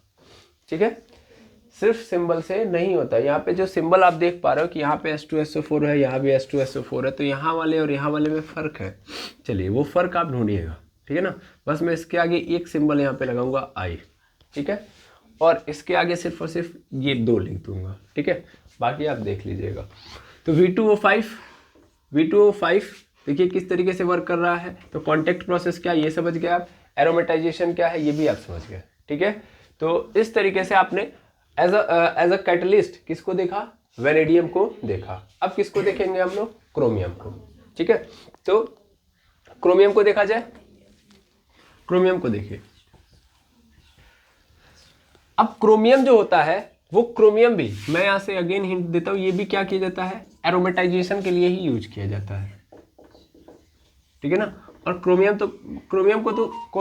ठीक है, सिर्फ सिंबल से नहीं होता। यहाँ पे जो सिंबल आप देख पा रहे हो कि यहाँ पे H2SO4 है, यहाँ भी H2SO4 है, तो यहाँ वाले और यहाँ वाले में फ़र्क है। चलिए वो फ़र्क आप ढूंढिएगा, ठीक है ना। बस मैं इसके आगे एक सिंबल यहाँ पे लगाऊंगा I, ठीक है, और इसके आगे सिर्फ और सिर्फ ये 2 लिख दूंगा, ठीक है, बाकी आप देख लीजिएगा। तो V2O5 देखिए किस तरीके से वर्क कर रहा है। तो कॉन्टेक्ट प्रोसेस क्या है ये समझ गए आप, एरोमेटाइजेशन क्या है ये भी आप समझ गए, ठीक है। तो इस तरीके से आपने एज अ कैटलिस्ट किसको देखा, वेनेडियम को देखा। अब किसको देखेंगे हम लोग, क्रोमियम को, ठीक है। तो क्रोमियम को देखा जाए, क्रोमियम को देखिए। अब क्रोमियम जो होता है वो क्रोमियम भी, मैं यहां से अगेन हिंट देता हूं, ये भी क्या किया जाता है, एरोमेटाइजेशन के लिए ही यूज किया जाता है, ठीक है ना। और क्रोमियम को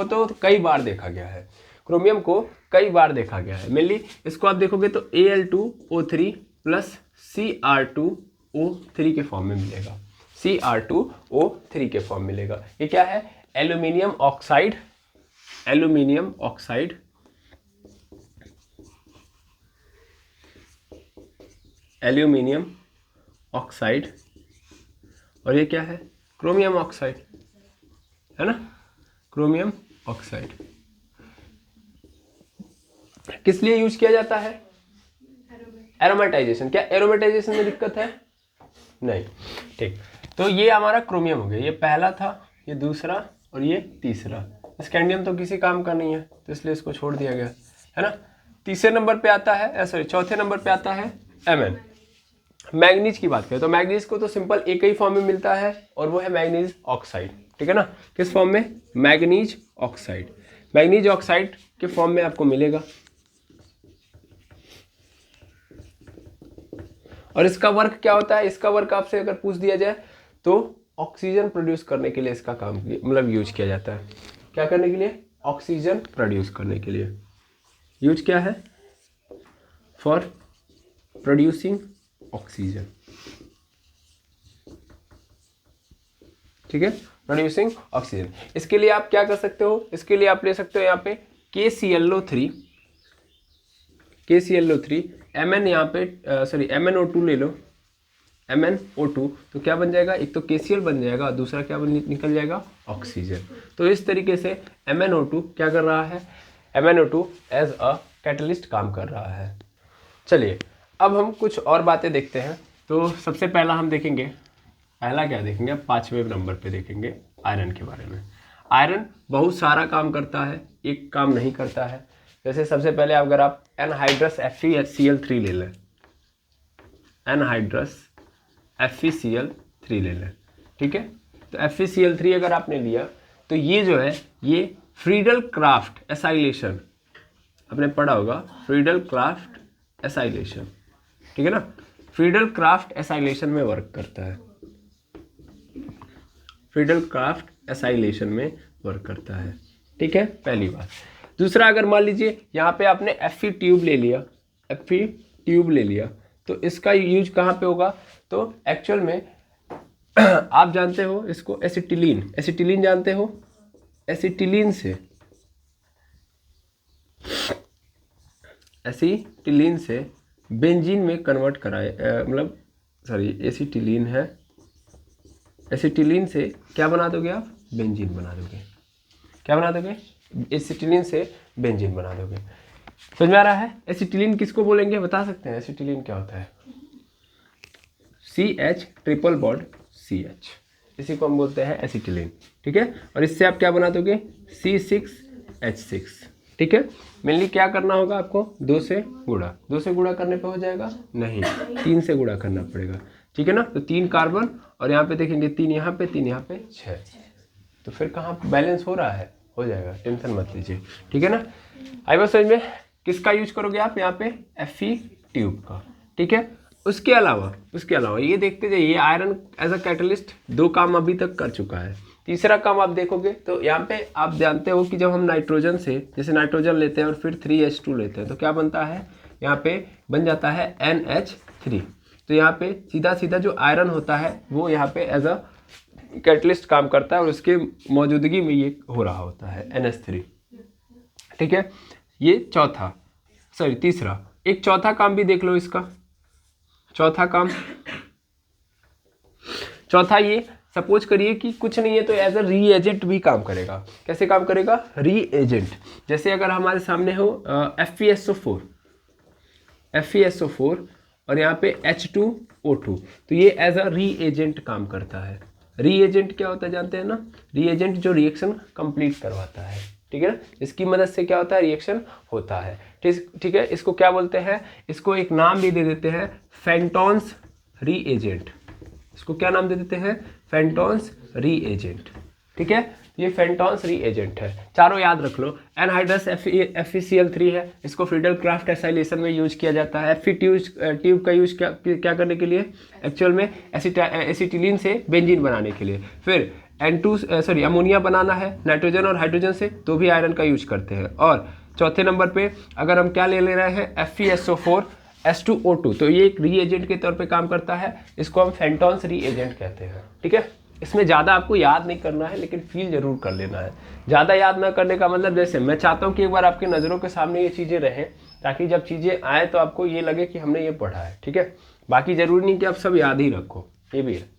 तो कई बार देखा गया है, क्रोमियम को कई बार देखा गया है। मेनली इसको आप देखोगे तो Al2O3 प्लस Cr2O3 के फॉर्म में मिलेगा, Cr2O3 के फॉर्म मिलेगा। ये क्या है, aluminium oxide, aluminium oxide, aluminium oxide, और ये क्या है, क्रोमियम ऑक्साइड, है ना, क्रोमियम ऑक्साइड। किस लिए यूज किया जाता है, एरोमेटाइजेशन। क्या एरोमेटाइजेशन में दिक्कत है, नहीं, ठीक। तो ये हमारा क्रोमियम हो गया, ये पहला था, ये दूसरा और ये तीसरा। स्कैंडियम तो किसी काम का नहीं है तो इसलिए इसको छोड़ दिया गया, है ना। तीसरे नंबर पे आता है, सॉरी चौथे नंबर पे आता है Mn। मैग्नीज की बात करें तो मैग्नीज को तो सिंपल एक ही फॉर्म में मिलता है और वो है मैग्नीज ऑक्साइड, ठीक है ना। किस फॉर्म में, मैग्नीज ऑक्साइड, मैग्नीज ऑक्साइड के फॉर्म में आपको मिलेगा। और इसका वर्क क्या होता है, इसका वर्क आपसे अगर पूछ दिया जाए तो ऑक्सीजन प्रोड्यूस करने के लिए इसका काम मतलब यूज किया जाता है। क्या करने के लिए, ऑक्सीजन प्रोड्यूस करने के लिए यूज किया है, फॉर प्रोड्यूसिंग ऑक्सीजन, ठीक है, प्रोड्यूसिंग ऑक्सीजन। इसके लिए आप क्या कर सकते हो, इसके लिए आप ले सकते हो यहाँ पे KClO3, Mn यहाँ पे सॉरी MnO2 ले लो, MnO2, तो क्या बन जाएगा, एक तो KCl बन जाएगा, दूसरा क्या निकल जाएगा, ऑक्सीजन। तो इस तरीके से MnO2 क्या कर रहा है, MnO2 एज अ कैटलिस्ट काम कर रहा है। चलिए अब हम कुछ और बातें देखते हैं। तो सबसे पहला हम देखेंगे, पहला क्या देखेंगे, 5वें नंबर पे देखेंगे आयरन के बारे में। आयरन बहुत सारा काम करता है, एक काम नहीं करता है। जैसे सबसे पहले अगर आप एनहाइड्रस FeCl3 ले लें, एनहाइड्रस FeCl3 ले लें, ठीक है। तो FeCl3 अगर आपने लिया तो ये जो है ये फ्रीडल क्राफ्ट एसाइलेशन, आपने पढ़ा होगा फ्रीडल क्राफ्ट एसाइलेशन, ठीक है ना, फ्रीडल क्राफ्ट एसाइलेशन में वर्क करता है, फ्रीडल क्राफ्ट एसाइलेशन में वर्क करता है, ठीक है, पहली बात। दूसरा, अगर मान लीजिए यहाँ पे आपने Fe ट्यूब ले लिया, Fe ट्यूब ले लिया, तो इसका यूज कहाँ पे होगा, तो एक्चुअल में आप जानते हो इसको एसिटिलीन, एसिटिलीन जानते हो, एसिटिलीन से बेंजीन में कन्वर्ट कराए, मतलब सॉरी एसिटिलीन है, एसिटिलीन से क्या बना दोगे आप, बेंजीन बना दोगे। क्या बना दोगे, एसिटिलीन से बेंजीन बना दोगे। समझ में आ रहा है। एसिटिलीन किसको बोलेंगे, बता सकते हैं एसिटिलीन क्या होता है, CH ट्रिपल बॉन्ड CH, इसी को हम बोलते हैं एसिटिलीन, ठीक है। और इससे आप क्या बना दोगे, C6H6, ठीक है। मेनली क्या करना होगा आपको, 2 से गुणा करने पे हो जाएगा, नहीं 3 से गुणा करना पड़ेगा, ठीक है ना। तो 3 कार्बन और यहाँ पे देखेंगे 3 यहाँ पे 3 यहाँ पे 6, तो फिर कहाँ बैलेंस हो रहा है, हो जाएगा, टेंशन मत लीजिए, ठीक है ना। आई बात समझ में। किसका यूज करोगे आप यहाँ पे, Fe ट्यूब का, ठीक है। उसके अलावा ये देखते जाइए, आयरन एज अ कैटलिस्ट 2 काम अभी तक कर चुका है। तीसरा काम आप देखोगे तो यहाँ पे आप जानते हो कि जब हम नाइट्रोजन से, जैसे नाइट्रोजन लेते हैं और फिर 3H2 लेते हैं तो क्या बनता है, यहाँ पे बन जाता है NH3। तो यहाँ पे सीधा जो आयरन होता है वो यहाँ पे एज अ कैटलिस्ट काम करता है और उसके मौजूदगी में ये हो रहा होता है NH3, ठीक है, ये चौथा, सॉरी तीसरा। एक चौथा काम भी देख लो इसका, चौथा काम, चौथा ये सपोज करिए कि कुछ नहीं है तो एज अ रीएजेंट भी काम करेगा। कैसे काम करेगा? रीएजेंट। जैसे अगर हमारे सामने हो FeSO4 और यहाँ पे H2O2, तो ये एज अ रीएजेंट काम करता है। रीएजेंट क्या होता है जानते हैं ना? रीएजेंट जो रिएक्शन कंप्लीट करवाता है, ठीक है ना, इसकी मदद से क्या होता है? रिएक्शन होता है। ठीक है, इसको क्या बोलते हैं? इसको एक नाम भी दे देते हैं, फेंटोन्स रीएजेंट। इसको क्या नाम दे देते हैं? फेंटोन्स रीएजेंट। ठीक है, ये फेंटोन्स रीएजेंट है। चारों याद रख लो। एनहाइड्रस FeCl3 है, इसको फ्रीडल क्राफ्ट एसाइलेशन में यूज किया जाता है। Fe ट्यूब का यूज क्या करने के लिए? एक्चुअल में एसिटिलीन से बेंजीन बनाने के लिए। फिर अमोनिया बनाना है नाइट्रोजन और हाइड्रोजन से, तो भी आयरन का यूज करते हैं। और चौथे नंबर पे अगर हम क्या ले रहे हैं? FeSO4 H2O2, तो ये एक रीएजेंट के तौर पे काम करता है। इसको हम फेंटोन्स रीएजेंट कहते हैं। ठीक है, इसमें ज़्यादा आपको याद नहीं करना है, लेकिन फील जरूर कर लेना है। ज़्यादा याद ना करने का मतलब, जैसे मैं चाहता हूँ कि एक बार आपकी नज़रों के सामने ये चीज़ें रहें, ताकि जब चीज़ें आए तो आपको ये लगे कि हमने ये पढ़ा है। ठीक है, बाकी ज़रूरी नहीं कि आप सब याद ही रखो, ये भी है।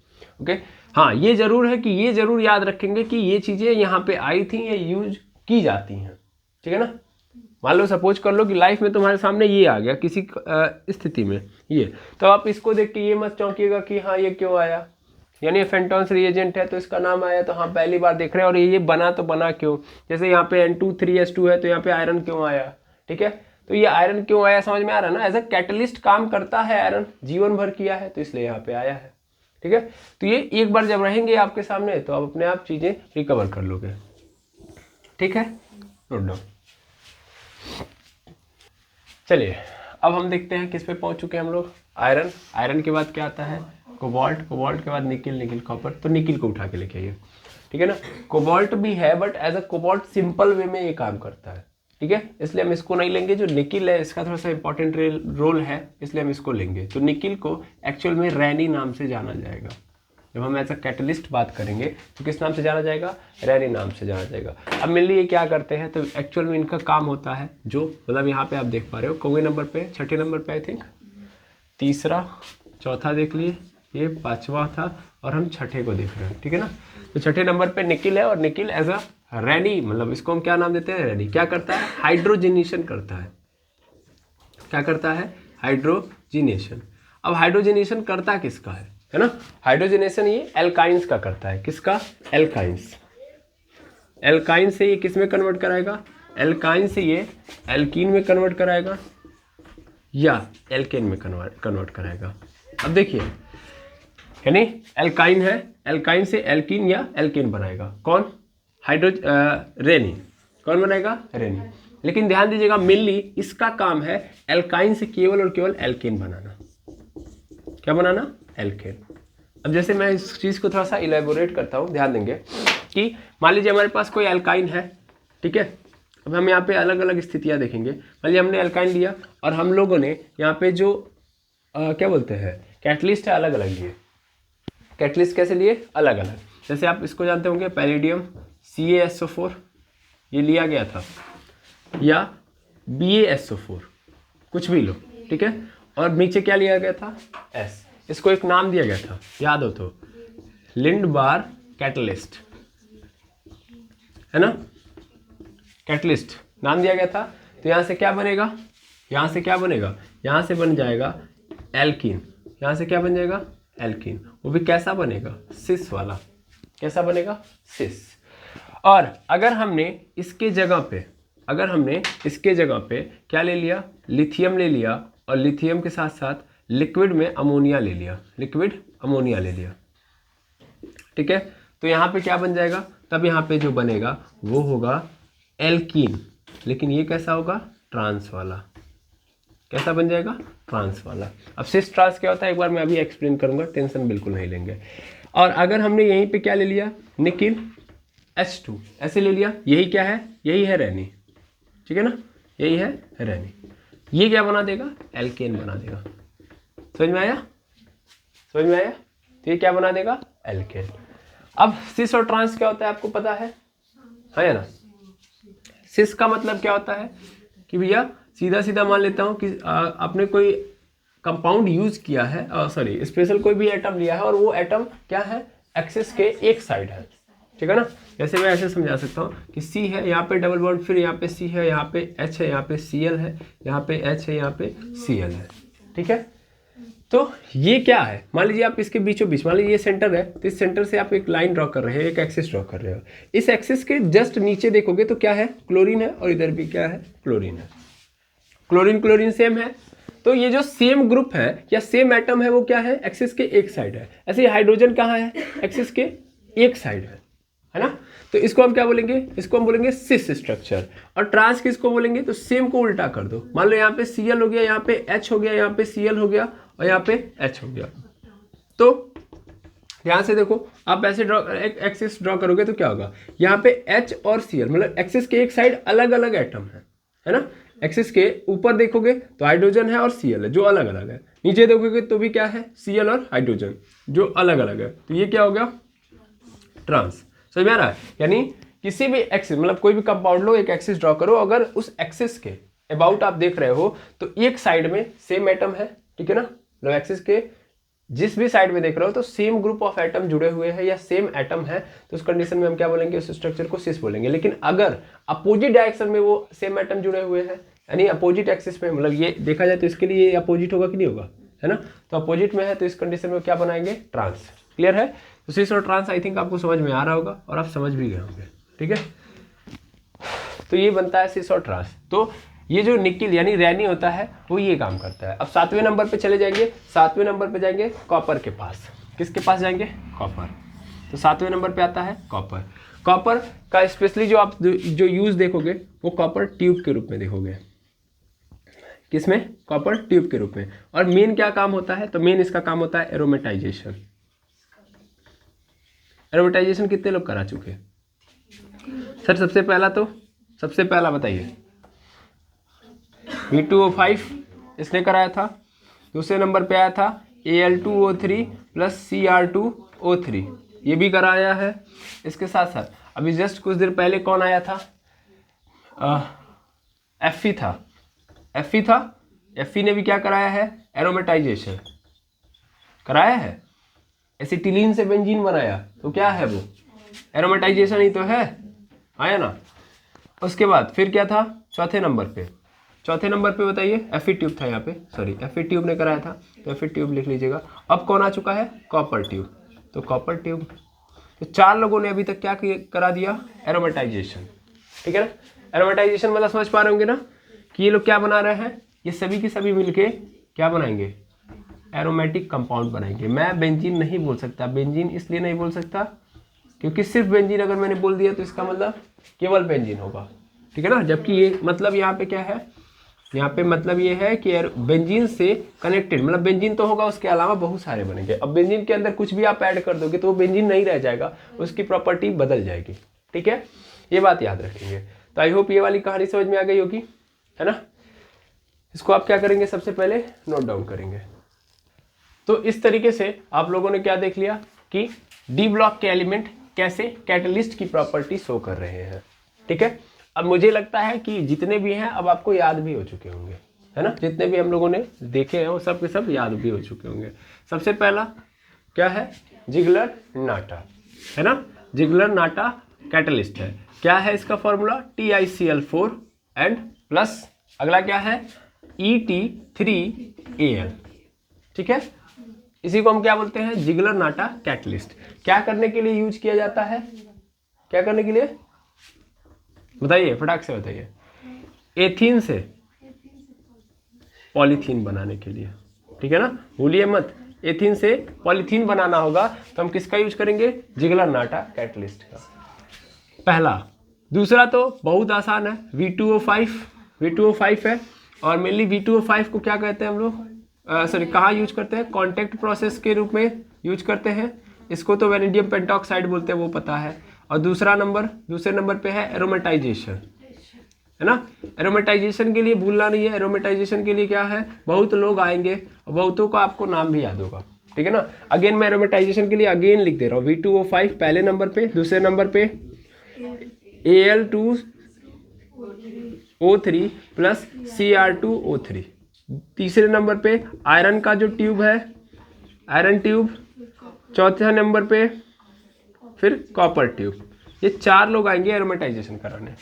ओके, हाँ, ये ज़रूर है कि ये ज़रूर याद रखेंगे कि ये चीज़ें यहाँ पे आई थी या यूज की जाती हैं। ठीक है ना? मान लो सपोज कर लो कि लाइफ में तुम्हारे सामने ये आ गया किसी स्थिति में ये, तो आप इसको देख के ये मत चौंकिएगा कि हाँ ये क्यों आया, यानी ये फेंटोन्स रिएजेंट है तो इसका नाम आया, तो हाँ पहली बार देख रहे हैं। और ये बना तो बना क्यों? जैसे यहाँ पे N2,3S2 है तो यहाँ पे आयरन क्यों आया? ठीक है, तो ये आयरन क्यों आया समझ में आ रहा है ना? एज अ कैटलिस्ट काम करता है आयरन, जीवन भर किया है, तो इसलिए यहाँ पे आया है। ठीक है, तो ये एक बार जब रहेंगे आपके सामने तो आप अपने आप चीजें रिकवर कर लोगे। ठीक है, नोट डाउन। चलिए अब हम देखते हैं किस पे पहुंच चुके हैं हम लोग। आयरन, आयरन के बाद क्या आता है? कोबाल्ट, कोबाल्ट के बाद निकिल, निकिल कॉपर, तो निकिल को उठा के लेके आइए। ठीक है ना, कोबाल्ट भी है but as a cobalt simple way में ये काम करता है। ठीक है, इसलिए हम इसको नहीं लेंगे। जो निकिल है इसका थोड़ा सा इंपॉर्टेंट रोल है, इसलिए हम इसको लेंगे। तो निकिल को एक्चुअल में रैनी नाम से जाना जाएगा। जब हम एज अ कैटलिस्ट बात करेंगे तो किस नाम से जाना जाएगा? रैनी नाम से जाना जाएगा। अब मेनली ये क्या करते हैं, तो एक्चुअल में इनका काम होता है जो, मतलब यहाँ पे आप देख पा रहे हो कौवे नंबर पे, छठे नंबर पे आई थिंक, तीसरा, चौथा देख लिए, ये पांचवा था और हम छठे को देख रहे हैं। ठीक है ना, तो छठे नंबर पे निकिल है और निकिल एज अ रैनी, मतलब इसको हम क्या नाम देते हैं? रैनी। क्या करता है? हाइड्रोजिनेशन करता है। क्या करता है? हाइड्रोजिनेशन। अब हाइड्रोजिनेशन करता किसका है ना? हाइड्रोजिनेशन ये एल्काइंस का करता है। किसका? एल्काइंस। एल्काइन से ये किस में कन्वर्ट कराएगा? एल्काइन से ये एल्कीन में कन्वर्ट कराएगा या एल्केन में कन्वर्ट कराएगा। अब देखिए, यानी एल्काइन है, एल्काइन से एल्कीन या एल्केन बनाएगा। कौन? रेनी। कौन बनाएगा? रेनी। लेकिन ध्यान दीजिएगा, मेनली इसका काम है एल्काइन से केवल और केवल एल्केन बनाना। क्या बनाना? एल्केन। अब जैसे मैं इस चीज़ को थोड़ा सा इलेबोरेट करता हूँ, ध्यान देंगे कि मान लीजिए हमारे पास कोई एल्काइन है। ठीक है, अब हम यहाँ पे अलग अलग स्थितियाँ देखेंगे। मान लीजिए हमने एल्काइन लिया और हम लोगों ने यहाँ पे जो क्या बोलते हैं, कैटलिस्ट है, अलग अलग लिए। कैटलिस्ट कैसे लिए? अलग अलग। जैसे आप इसको जानते होंगे, पैलेडियम CaSO4 ये लिया गया था, या BaSO4, कुछ भी लो। ठीक है, और नीचे क्या लिया गया था? S। इसको एक नाम दिया गया था, याद हो तो, लिंडबार कैटलिस्ट, है ना? कैटलिस्ट नाम दिया गया था। तो यहाँ से क्या बनेगा? यहाँ से क्या बनेगा? यहाँ से बन जाएगा एल्कीन। यहाँ से क्या बन जाएगा? एल्कीन। वो भी कैसा बनेगा? सिस वाला। कैसा बनेगा? सिस। और अगर हमने इसके जगह पे क्या ले लिया? लिथियम ले लिया, और लिथियम के साथ साथ लिक्विड में अमोनिया ले लिया, लिक्विड अमोनिया ले लिया। ठीक है, तो यहाँ पे क्या बन जाएगा? तब यहाँ पे जो बनेगा वो होगा एल्कीन, लेकिन ये कैसा होगा? ट्रांस वाला। कैसा बन जाएगा? ट्रांस वाला। अब सिस ट्रांस क्या होता है एक बार मैं अभी एक्सप्लेन करूंगा, टेंशन बिल्कुल नहीं लेंगे। और अगर हमने यहीं पे क्या ले लिया? निकिल H2 ऐसे ले लिया, यही क्या है? यही है रैनी। ठीक है ना, यही है रैनी। ये क्या बना देगा? एल्केन बना देगा। समझ में आया? समझ में आया? तो ये क्या बना देगा? एल्केन। अब सिस और ट्रांस क्या होता है आपको पता है? हाँ या ना? सिस का मतलब क्या होता है कि भैया सीधा सीधा मान लेता हूँ कि आपने कोई कंपाउंड यूज किया है, सॉरी स्पेशल कोई भी एटम लिया है और वो एटम क्या है, एक्सिस के एक साइड है, ठीक है ना। जैसे मैं ऐसे समझा सकता हूँ कि C है, यहाँ पे डबल बॉन्ड, फिर यहाँ पे C है, यहाँ पे H है, यहाँ पे Cl है, यहाँ पे H है, यहाँ पे Cl है, ठीक है। तो ये क्या है, मान लीजिए आप इसके बीचों बीच, मान लीजिए ये सेंटर है, तो इस सेंटर से आप एक लाइन ड्रॉ कर रहे हैं, एक एक्सिस ड्रॉ कर रहे हो। इस एक्सिस के जस्ट नीचे देखोगे तो क्या है, क्लोरीन है, और इधर भी क्या है, क्लोरीन है। क्लोरीन क्लोरीन सेम है, तो ये जो सेम ग्रुप है या सेम एटम है वो क्या है, एक्सिस के एक साइड है। ऐसे हाइड्रोजन कहाँ है, एक्सिस के एक साइड है ना। तो इसको हम क्या बोलेंगे, इसको हम बोलेंगे सिस स्ट्रक्चर। और ट्रांस किसको बोलेंगे, तो सेम को उल्टा कर दो। मान लो यहाँ पे Cl हो गया, यहाँ पे H हो गया, यहाँ पे Cl हो गया और यहाँ पे H हो गया। तो ध्यान से देखो, आप ऐसे ड्रॉ एक एक्सिस ड्रॉ करोगे तो क्या होगा, यहाँ पे H और Cl मतलब एक्सिस के एक साइड अलग अलग एटम है ना। एक्सिस के ऊपर देखोगे तो हाइड्रोजन है और Cl है जो अलग अलग है, नीचे देखोगे तो भी क्या है, Cl और हाइड्रोजन जो अलग अलग है। तो ये क्या हो गया, ट्रांस। समझ में आ रहा है, यानी किसी भी एक्सिस मतलब कोई भी कंपाउंड लो, एक एक्सिस ड्रॉ करो, अगर उस एक्सिस के अबाउट आप देख रहे हो तो एक साइड में सेम एटम है, ठीक है ना। मतलब एक्सिस के जिस भी साइड में देख रहे हो तो सेम ग्रुप ऑफ एटम जुड़े हुए हैं या सेम एटम है, तो उस कंडीशन में हम क्या बोलेंगे, उस स्ट्रक्चर को सिस बोलेंगे। लेकिन अगर अपोजिट डायरेक्शन में वो सेम एटम जुड़े हुए हैं, यानी अपोजिट एक्सिस में, मतलब ये देखा जाए तो इसके लिए ये अपोजिट होगा कि नहीं होगा, है ना। तो अपोजिट में है तो इस कंडीशन में क्या बनाएंगे, ट्रांस। क्लियर है। तो सिस और ट्रांस आई थिंक आपको समझ में आ रहा होगा और आप समझ भी गए होंगे, ठीक है। तो ये बनता है सिस और ट्रांस। तो ये जो निकिल यानी रैनी होता है वो ये काम करता है। अब 7वें नंबर पे चले जाएंगे, 7वें नंबर पे जाएंगे कॉपर के पास। किसके पास जाएंगे, कॉपर। तो 7वें नंबर पे आता है कॉपर। कॉपर का स्पेशली जो आप जो यूज देखोगे वो कॉपर ट्यूब के रूप में देखोगे। किसमें, कॉपर ट्यूब के रूप में। और मेन क्या काम होता है, तो मेन इसका काम होता है एरोमेटाइजेशन। एरोमेटाइजेशन कितने लोग करा चुके सर, सबसे पहला बताइए। V2O5 इसने कराया था। दूसरे नंबर पे आया था Al2O3 प्लस Cr2O3, ये भी कराया है। इसके साथ साथ अभी जस्ट कुछ देर पहले कौन आया था, Fe था। Fe ने भी क्या कराया है, एरोमेटाइजेशन कराया है। एसिटिलीन से बेंजीन बनाया, तो क्या है वो, एरोमेटाइजेशन ही तो है, आया ना। उसके बाद फिर क्या था, चौथे नंबर पे बताइए, Fe ट्यूब था यहाँ पे, सॉरी Fe ट्यूब ने कराया था, तो Fe ट्यूब लिख लीजिएगा। अब कौन आ चुका है, कॉपर ट्यूब। तो कॉपर ट्यूब, तो 4 लोगों ने अभी तक क्या करा दिया, एरोमेटाइजेशन, ठीक है ना। एरोमेटाइजेशन मतलब समझ पा रहे होंगे ना कि ये लोग क्या बना रहे हैं, ये सभी के सभी मिलके क्या बनाएंगे, एरोमेटिक कंपाउंड बनाएंगे। मैं बेंजीन नहीं बोल सकता, बेंजीन इसलिए नहीं बोल सकता क्योंकि सिर्फ बेंजीन अगर मैंने बोल दिया तो इसका मतलब केवल बेंजीन होगा, ठीक है ना। जबकि ये मतलब यहाँ पे क्या है, यहाँ पे मतलब ये है कि बेंजीन से कनेक्टेड, मतलब बेंजीन तो होगा, उसके अलावा बहुत सारे बनेंगे। अब बेंजीन के अंदर कुछ भी आप ऐड कर दोगे तो वो बेंजीन नहीं रह जाएगा, उसकी प्रॉपर्टी बदल जाएगी, ठीक है। ये बात याद रखेंगे। तो आई होप ये वाली कहानी समझ में आ गई होगी, है ना। इसको आप क्या करेंगे, सबसे पहले नोट डाउन करेंगे। तो इस तरीके से आप लोगों ने क्या देख लिया कि डी ब्लॉक के एलिमेंट कैसे कैटलिस्ट की प्रॉपर्टी शो कर रहे हैं, ठीक है। अब मुझे लगता है कि जितने भी हैं अब आपको याद भी हो चुके होंगे, है ना। जितने भी हम लोगों ने देखे हैं वो सब के सब याद भी हो चुके होंगे। सबसे पहला क्या है, जिगलर नाटा, है ना। जिगलर नाटा कैटलिस्ट है। क्या है इसका फॉर्मूला, TiCl4 एंड प्लस अगला क्या है, Et3Al, ठीक है। इसी को हम क्या बोलते हैं, जिगलर नाटा कैटलिस्ट। क्या करने के लिए यूज किया जाता है, क्या करने के लिए बताइए, फटाक से बताइए। एथीन से पॉलीथीन बनाने के लिए, ठीक है ना, भूलिए मत। एथीन से पॉलीथीन बनाना होगा तो हम किसका यूज करेंगे, जिगलर नाटा कैटलिस्ट का, पहला। दूसरा तो बहुत आसान है, V2O5 है। और मेनली V2O5 को क्या कहते हैं हम लोग, सॉरी कहाँ यूज करते हैं, कॉन्टैक्ट प्रोसेस के रूप में यूज करते हैं। इसको तो वेनेडियम पेंटॉक्साइड बोलते हैं, वो पता है। और दूसरे नंबर पे है एरोमेटाइजेशन, है ना। एरोमेटाइजेशन के लिए भूलना नहीं है, एरोमेटाइजेशन के लिए क्या है, बहुत लोग आएंगे, बहुतों का आपको नाम भी याद होगा, ठीक है ना। अगेन मैं एरोमेटाइजेशन के लिए अगेन लिख दे रहा हूँ, V2O5 पहले नंबर पे, दूसरे नंबर पे Al2 O3 प्लस Cr2O3। तीसरे नंबर पे आयरन का जो ट्यूब है, आयरन ट्यूब। चौथे नंबर पे फिर कॉपर ट्यूब। ये 4 लोग आएंगे एरोमेटाइजेशन कराने।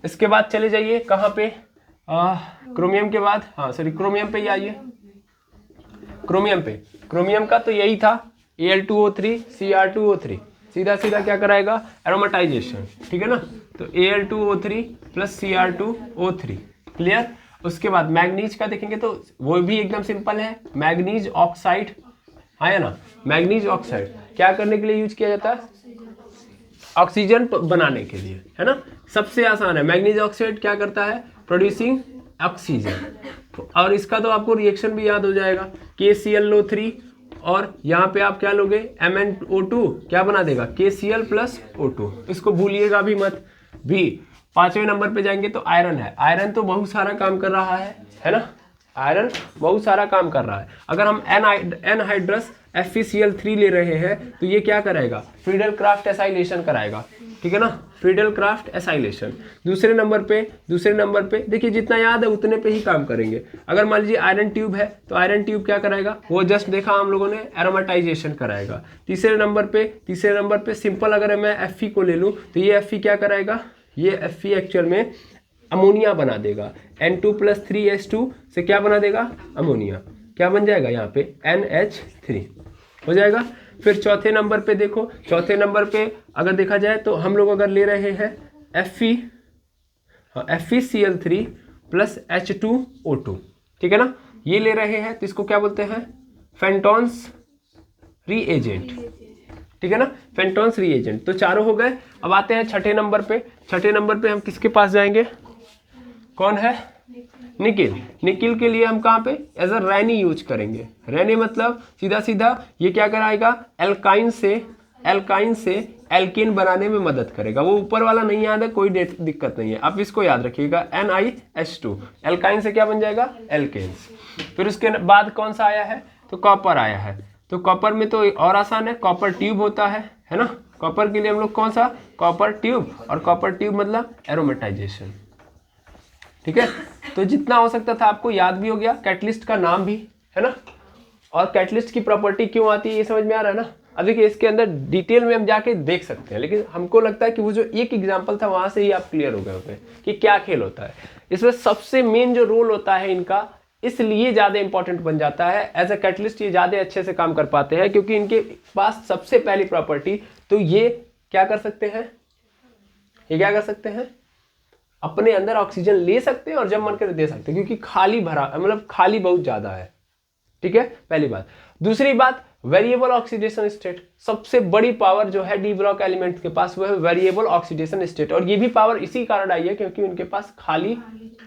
इसके बाद चले जाइए कहाँ पे, क्रोमियम के बाद, हाँ सॉरी क्रोमियम पे ही आइए। क्रोमियम पे, क्रोमियम का तो यही था Al2O3 Cr2O3, सीधा सीधा क्या कराएगा, एरोमेटाइजेशन, ठीक है ना। तो Al2O3 प्लस Cr2O3, क्लियर। उसके बाद मैग्नीज का देखेंगे तो वो भी एकदम सिंपल है, मैग्नीज ऑक्साइड, है ना। मैग्नीज ऑक्साइड क्या करने के लिए यूज किया जाता है, ऑक्सीजन बनाने के लिए, है ना। सबसे आसान है, मैग्नीज ऑक्साइड क्या करता है, प्रोड्यूसिंग ऑक्सीजन। और इसका तो आपको रिएक्शन भी याद हो जाएगा, KClO3 और यहाँ पे आप क्या लोगे, MnO2 क्या बना देगा, KCl प्लस O2, इसको भूलिएगा भी मत भी। 5वें नंबर पे जाएंगे तो आयरन है। आयरन तो बहुत सारा काम कर रहा है ना। आयरन बहुत सारा काम कर रहा है। अगर हम एनहाइड्रस FeCl3 ले रहे हैं तो ये क्या कराएगा, फ्रीडल क्राफ्ट एसाइलेशन कराएगा, ठीक है ना, फ्रीडल क्राफ्ट एसाइलेशन। दूसरे नंबर पे देखिए जितना याद है उतने पे ही काम करेंगे। अगर मान लीजिए आयरन ट्यूब है तो आयरन ट्यूब क्या कराएगा, वो जस्ट देखा हम लोगों ने, एरोमेटाइजेशन कराएगा। तीसरे नंबर पे सिंपल, अगर मैं Fe को ले लूँ तो ये Fe क्या कराएगा, ये Fe एक्चुअल में अमोनिया बना देगा। N2 प्लस 3H2 से क्या बना देगा, अमोनिया। क्या बन जाएगा यहाँ पे, NH3 हो जाएगा। फिर चौथे नंबर पे देखो, चौथे नंबर पे अगर देखा जाए तो हम लोग अगर ले रहे हैं FeCl3 प्लस H2O2, ठीक है ना, ये ले रहे हैं तो इसको क्या बोलते हैं, फेंटॉन्स रीएजेंट, ठीक है ना, फेंटॉन्स रीएजेंट। तो चारों हो गए। अब आते हैं छठे नंबर पे हम किसके पास जाएंगे, कौन है, निकिल। निकिल के लिए हम कहाँ पे एज अ रैनी यूज करेंगे। रैनी मतलब सीधा सीधा ये क्या कराएगा, एल्काइन से एल्कीन बनाने में मदद करेगा। वो ऊपर वाला नहीं याद है, कोई दिक्कत नहीं है, आप इसको याद रखिएगा, NiH2, एल्काइन से क्या बन जाएगा, एल्केन्स। फिर उसके बाद कौन सा आया है, तो कॉपर आया है। तो कॉपर में तो और आसान है, कॉपर ट्यूब होता है ना। कॉपर के लिए हम लोग कौन सा, कॉपर ट्यूब, और कॉपर ट्यूब मतलब एरोमेटाइजेशन, ठीक है। तो जितना हो सकता था आपको याद भी हो गया, कैटलिस्ट का नाम भी, है ना, और कैटलिस्ट की प्रॉपर्टी क्यों आती है ये समझ में आ रहा है ना। अब देखिए इसके अंदर डिटेल में हम जाके देख सकते हैं, लेकिन हमको लगता है कि वो जो एक एग्जांपल था वहां से ही आप क्लियर हो गए होंगे कि क्या खेल होता है। इसमें सबसे मेन जो रोल होता है इनका, इसलिए ज्यादा इंपॉर्टेंट बन जाता है एज अ कैटलिस्ट, ये ज्यादा अच्छे से काम कर पाते हैं क्योंकि इनके पास सबसे पहली प्रॉपर्टी, तो ये क्या कर सकते हैं, ये क्या कर सकते हैं, अपने अंदर ऑक्सीजन ले सकते हैं और जब मन करे दे सकते हैं, क्योंकि खाली भरा, मतलब खाली बहुत ज्यादा है, ठीक है, पहली बात। दूसरी बात, वेरिएबल ऑक्सीडेशन स्टेट, सबसे बड़ी पावर जो है डी ब्लॉक एलिमेंट के पास वो है वेरिएबल ऑक्सीडेशन स्टेट, और ये भी पावर इसी कारण आई है क्योंकि उनके पास खाली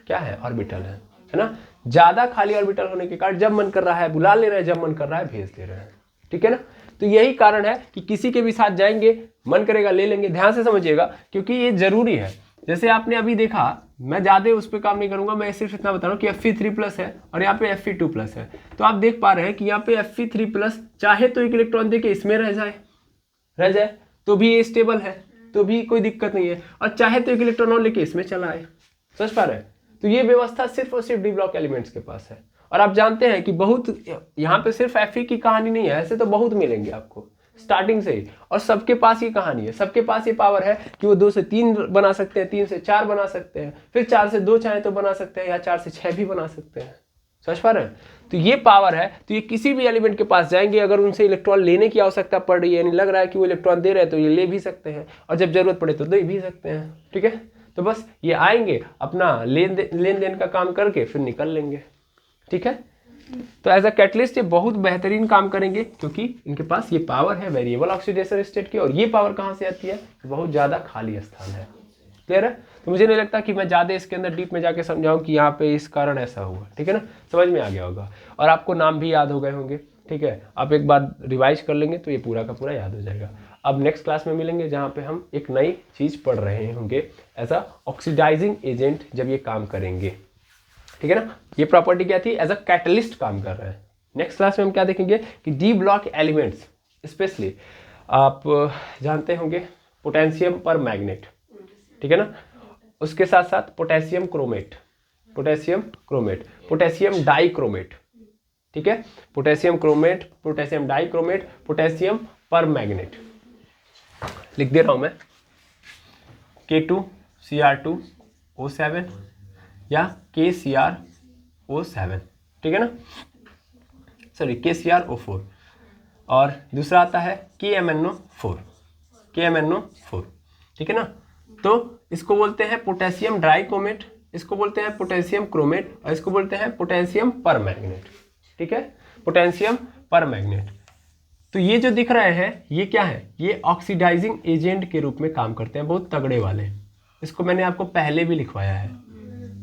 क्या है, ऑर्बिटल है ना। ज्यादा खाली ऑर्बिटल होने के कारण जब मन कर रहा है बुला ले रहे हैं, जब मन कर रहा है भेज दे रहे हैं, ठीक है ना। तो यही कारण है कि किसी के भी साथ जाएंगे, मन करेगा ले लेंगे। ध्यान से समझिएगा क्योंकि ये जरूरी है। जैसे आपने अभी देखा, मैं ज्यादा उस पर काम नहीं करूंगा, मैं सिर्फ इतना बता रहा हूँ कि Fe3 प्लस है और यहाँ पे Fe2 प्लस है। तो आप देख पा रहे हैं कि यहाँ पे Fe3 प्लस चाहे तो एक इलेक्ट्रॉन देके इसमें रह जाए तो भी ये स्टेबल है, तो भी कोई दिक्कत नहीं है, और चाहे तो एक इलेक्ट्रॉन और लेके इसमें चला आए। समझ पा रहे हैं। तो ये व्यवस्था सिर्फ और सिर्फ डी ब्लॉक एलिमेंट्स के पास है। और आप जानते हैं कि बहुत यहाँ पे सिर्फ Fe की कहानी नहीं है, ऐसे तो बहुत मिलेंगे आपको स्टार्टिंग से ही, और सबके पास ये कहानी है, सबके पास ये पावर है कि वो 2 से 3 बना सकते हैं, 3 से 4 बना सकते हैं, फिर 4 से 2 चाहे तो बना सकते हैं, या 4 से 6 भी बना सकते हैं। समझ पा रहे हैं। तो ये पावर है, तो ये किसी भी एलिमेंट के पास जाएंगे, अगर उनसे इलेक्ट्रॉन लेने की आवश्यकता पड़ रही है, यानी लग रहा है कि वो इलेक्ट्रॉन दे रहे हैं, तो ये ले भी सकते हैं, और जब जरूरत पड़े तो दे भी सकते हैं, ठीक है। तो बस ये आएंगे, अपना लेन देन का काम करके फिर निकल लेंगे, ठीक है। तो एज अ कैटलिस्ट ये बहुत बेहतरीन काम करेंगे क्योंकि इनके पास ये पावर है वेरिएबल ऑक्सीडेशन स्टेट की, और ये पावर कहाँ से आती है, बहुत ज़्यादा खाली स्थान है। क्लियर है। तो मुझे नहीं लगता कि मैं ज़्यादा इसके अंदर डीप में जाके समझाऊं कि यहाँ पे इस कारण ऐसा हुआ, ठीक है ना, समझ में आ गया होगा, और आपको नाम भी याद हो गए होंगे, ठीक है। आप एक बार रिवाइज कर लेंगे तो ये पूरा का पूरा याद हो जाएगा। अब नेक्स्ट क्लास में मिलेंगे जहाँ पे हम एक नई चीज़ पढ़ रहे होंगे, एज अ ऑक्सीडाइजिंग एजेंट जब ये काम करेंगे, ठीक है ना। ये प्रॉपर्टी क्या थी, एज अ कैटलिस्ट काम कर रहा है। नेक्स्ट क्लास में हम क्या देखेंगे कि डी ब्लॉक एलिमेंट्स, स्पेशली आप जानते होंगे पोटेशियम पर मैग्नेट, ठीक है ना, उसके साथ साथ potassium chromate, potassium chromate, potassium dichromate, ठीक है, potassium chromate, potassium dichromate, potassium permanganate. लिख दे रहा हूं मैं, K2Cr2O7 या KCrO7, ठीक है ना, सॉरी KCrO4, और दूसरा आता है KMnO4, KMnO4, ठीक है ना। तो इसको बोलते हैं पोटेशियम डाइक्रोमेट, इसको बोलते हैं पोटेशियम क्रोमेट, और इसको बोलते हैं पोटेशियम परमैंगनेट, ठीक है, पोटेशियम परमैंगनेट। तो ये जो दिख रहे हैं ये क्या है, ये ऑक्सीडाइजिंग एजेंट के रूप में काम करते हैं, बहुत तगड़े वाले। इसको मैंने आपको पहले भी लिखवाया है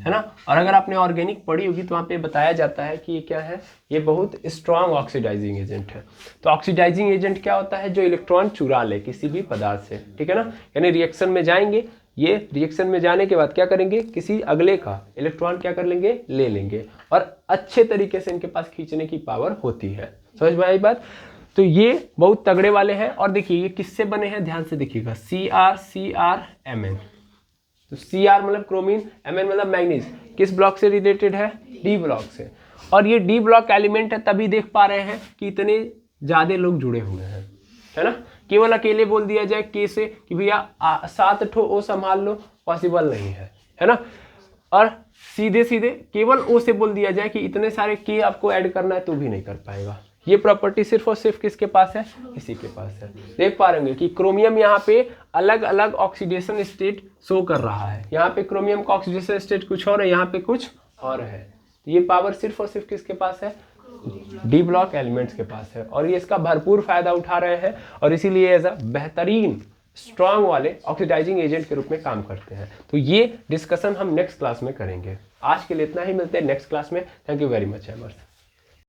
ना। और अगर आपने ऑर्गेनिक पढ़ी होगी तो वहाँ पे बताया जाता है कि ये क्या है, ये बहुत स्ट्रॉन्ग ऑक्सीडाइजिंग एजेंट है। तो ऑक्सीडाइजिंग एजेंट क्या होता है, जो इलेक्ट्रॉन चुरा ले किसी भी पदार्थ से, ठीक है ना, यानी रिएक्शन में जाएंगे, ये रिएक्शन में जाने के बाद क्या करेंगे, किसी अगले का इलेक्ट्रॉन क्या कर लेंगे, ले लेंगे, और अच्छे तरीके से इनके पास खींचने की पावर होती है। समझ में आई बात। तो ये बहुत तगड़े वाले हैं। और देखिए ये किससे बने हैं, ध्यान से देखिएगा, CrCrMn। तो Cr मतलब क्रोमीन, Mn मतलब मैग्नीज, किस ब्लॉक से रिलेटेड है, डी ब्लॉक से। और ये डी ब्लॉक एलिमेंट है, तभी देख पा रहे हैं कि इतने ज्यादा लोग जुड़े हुए हैं, है ना। केवल अकेले बोल दिया जाए के से कि भैया 7 ठो ओ संभाल लो, पॉसिबल नहीं है ना। और सीधे सीधे केवल ओ से बोल दिया जाए कि इतने सारे के आपको ऐड करना है तो भी नहीं कर पाएगा। ये प्रॉपर्टी सिर्फ और सिर्फ किसके पास है, इसी के पास है। देख पा रहे कि क्रोमियम यहाँ पे अलग अलग ऑक्सीडेशन स्टेट शो कर रहा है, यहाँ पे क्रोमियम का ऑक्सीडेशन स्टेट कुछ और है, यहाँ पे कुछ और है। तो ये पावर सिर्फ और सिर्फ किसके पास है, डी ब्लॉक एलिमेंट्स के पास है, और ये इसका भरपूर फायदा उठा रहे हैं, और इसीलिए एज अ बेहतरीन स्ट्रॉन्ग वाले ऑक्सीडाइजिंग एजेंट के रूप में काम करते हैं। तो ये डिस्कशन हम नेक्स्ट क्लास में करेंगे। आज के लिए इतना ही, मिलते हैं नेक्स्ट क्लास में। Thank you very much hammers.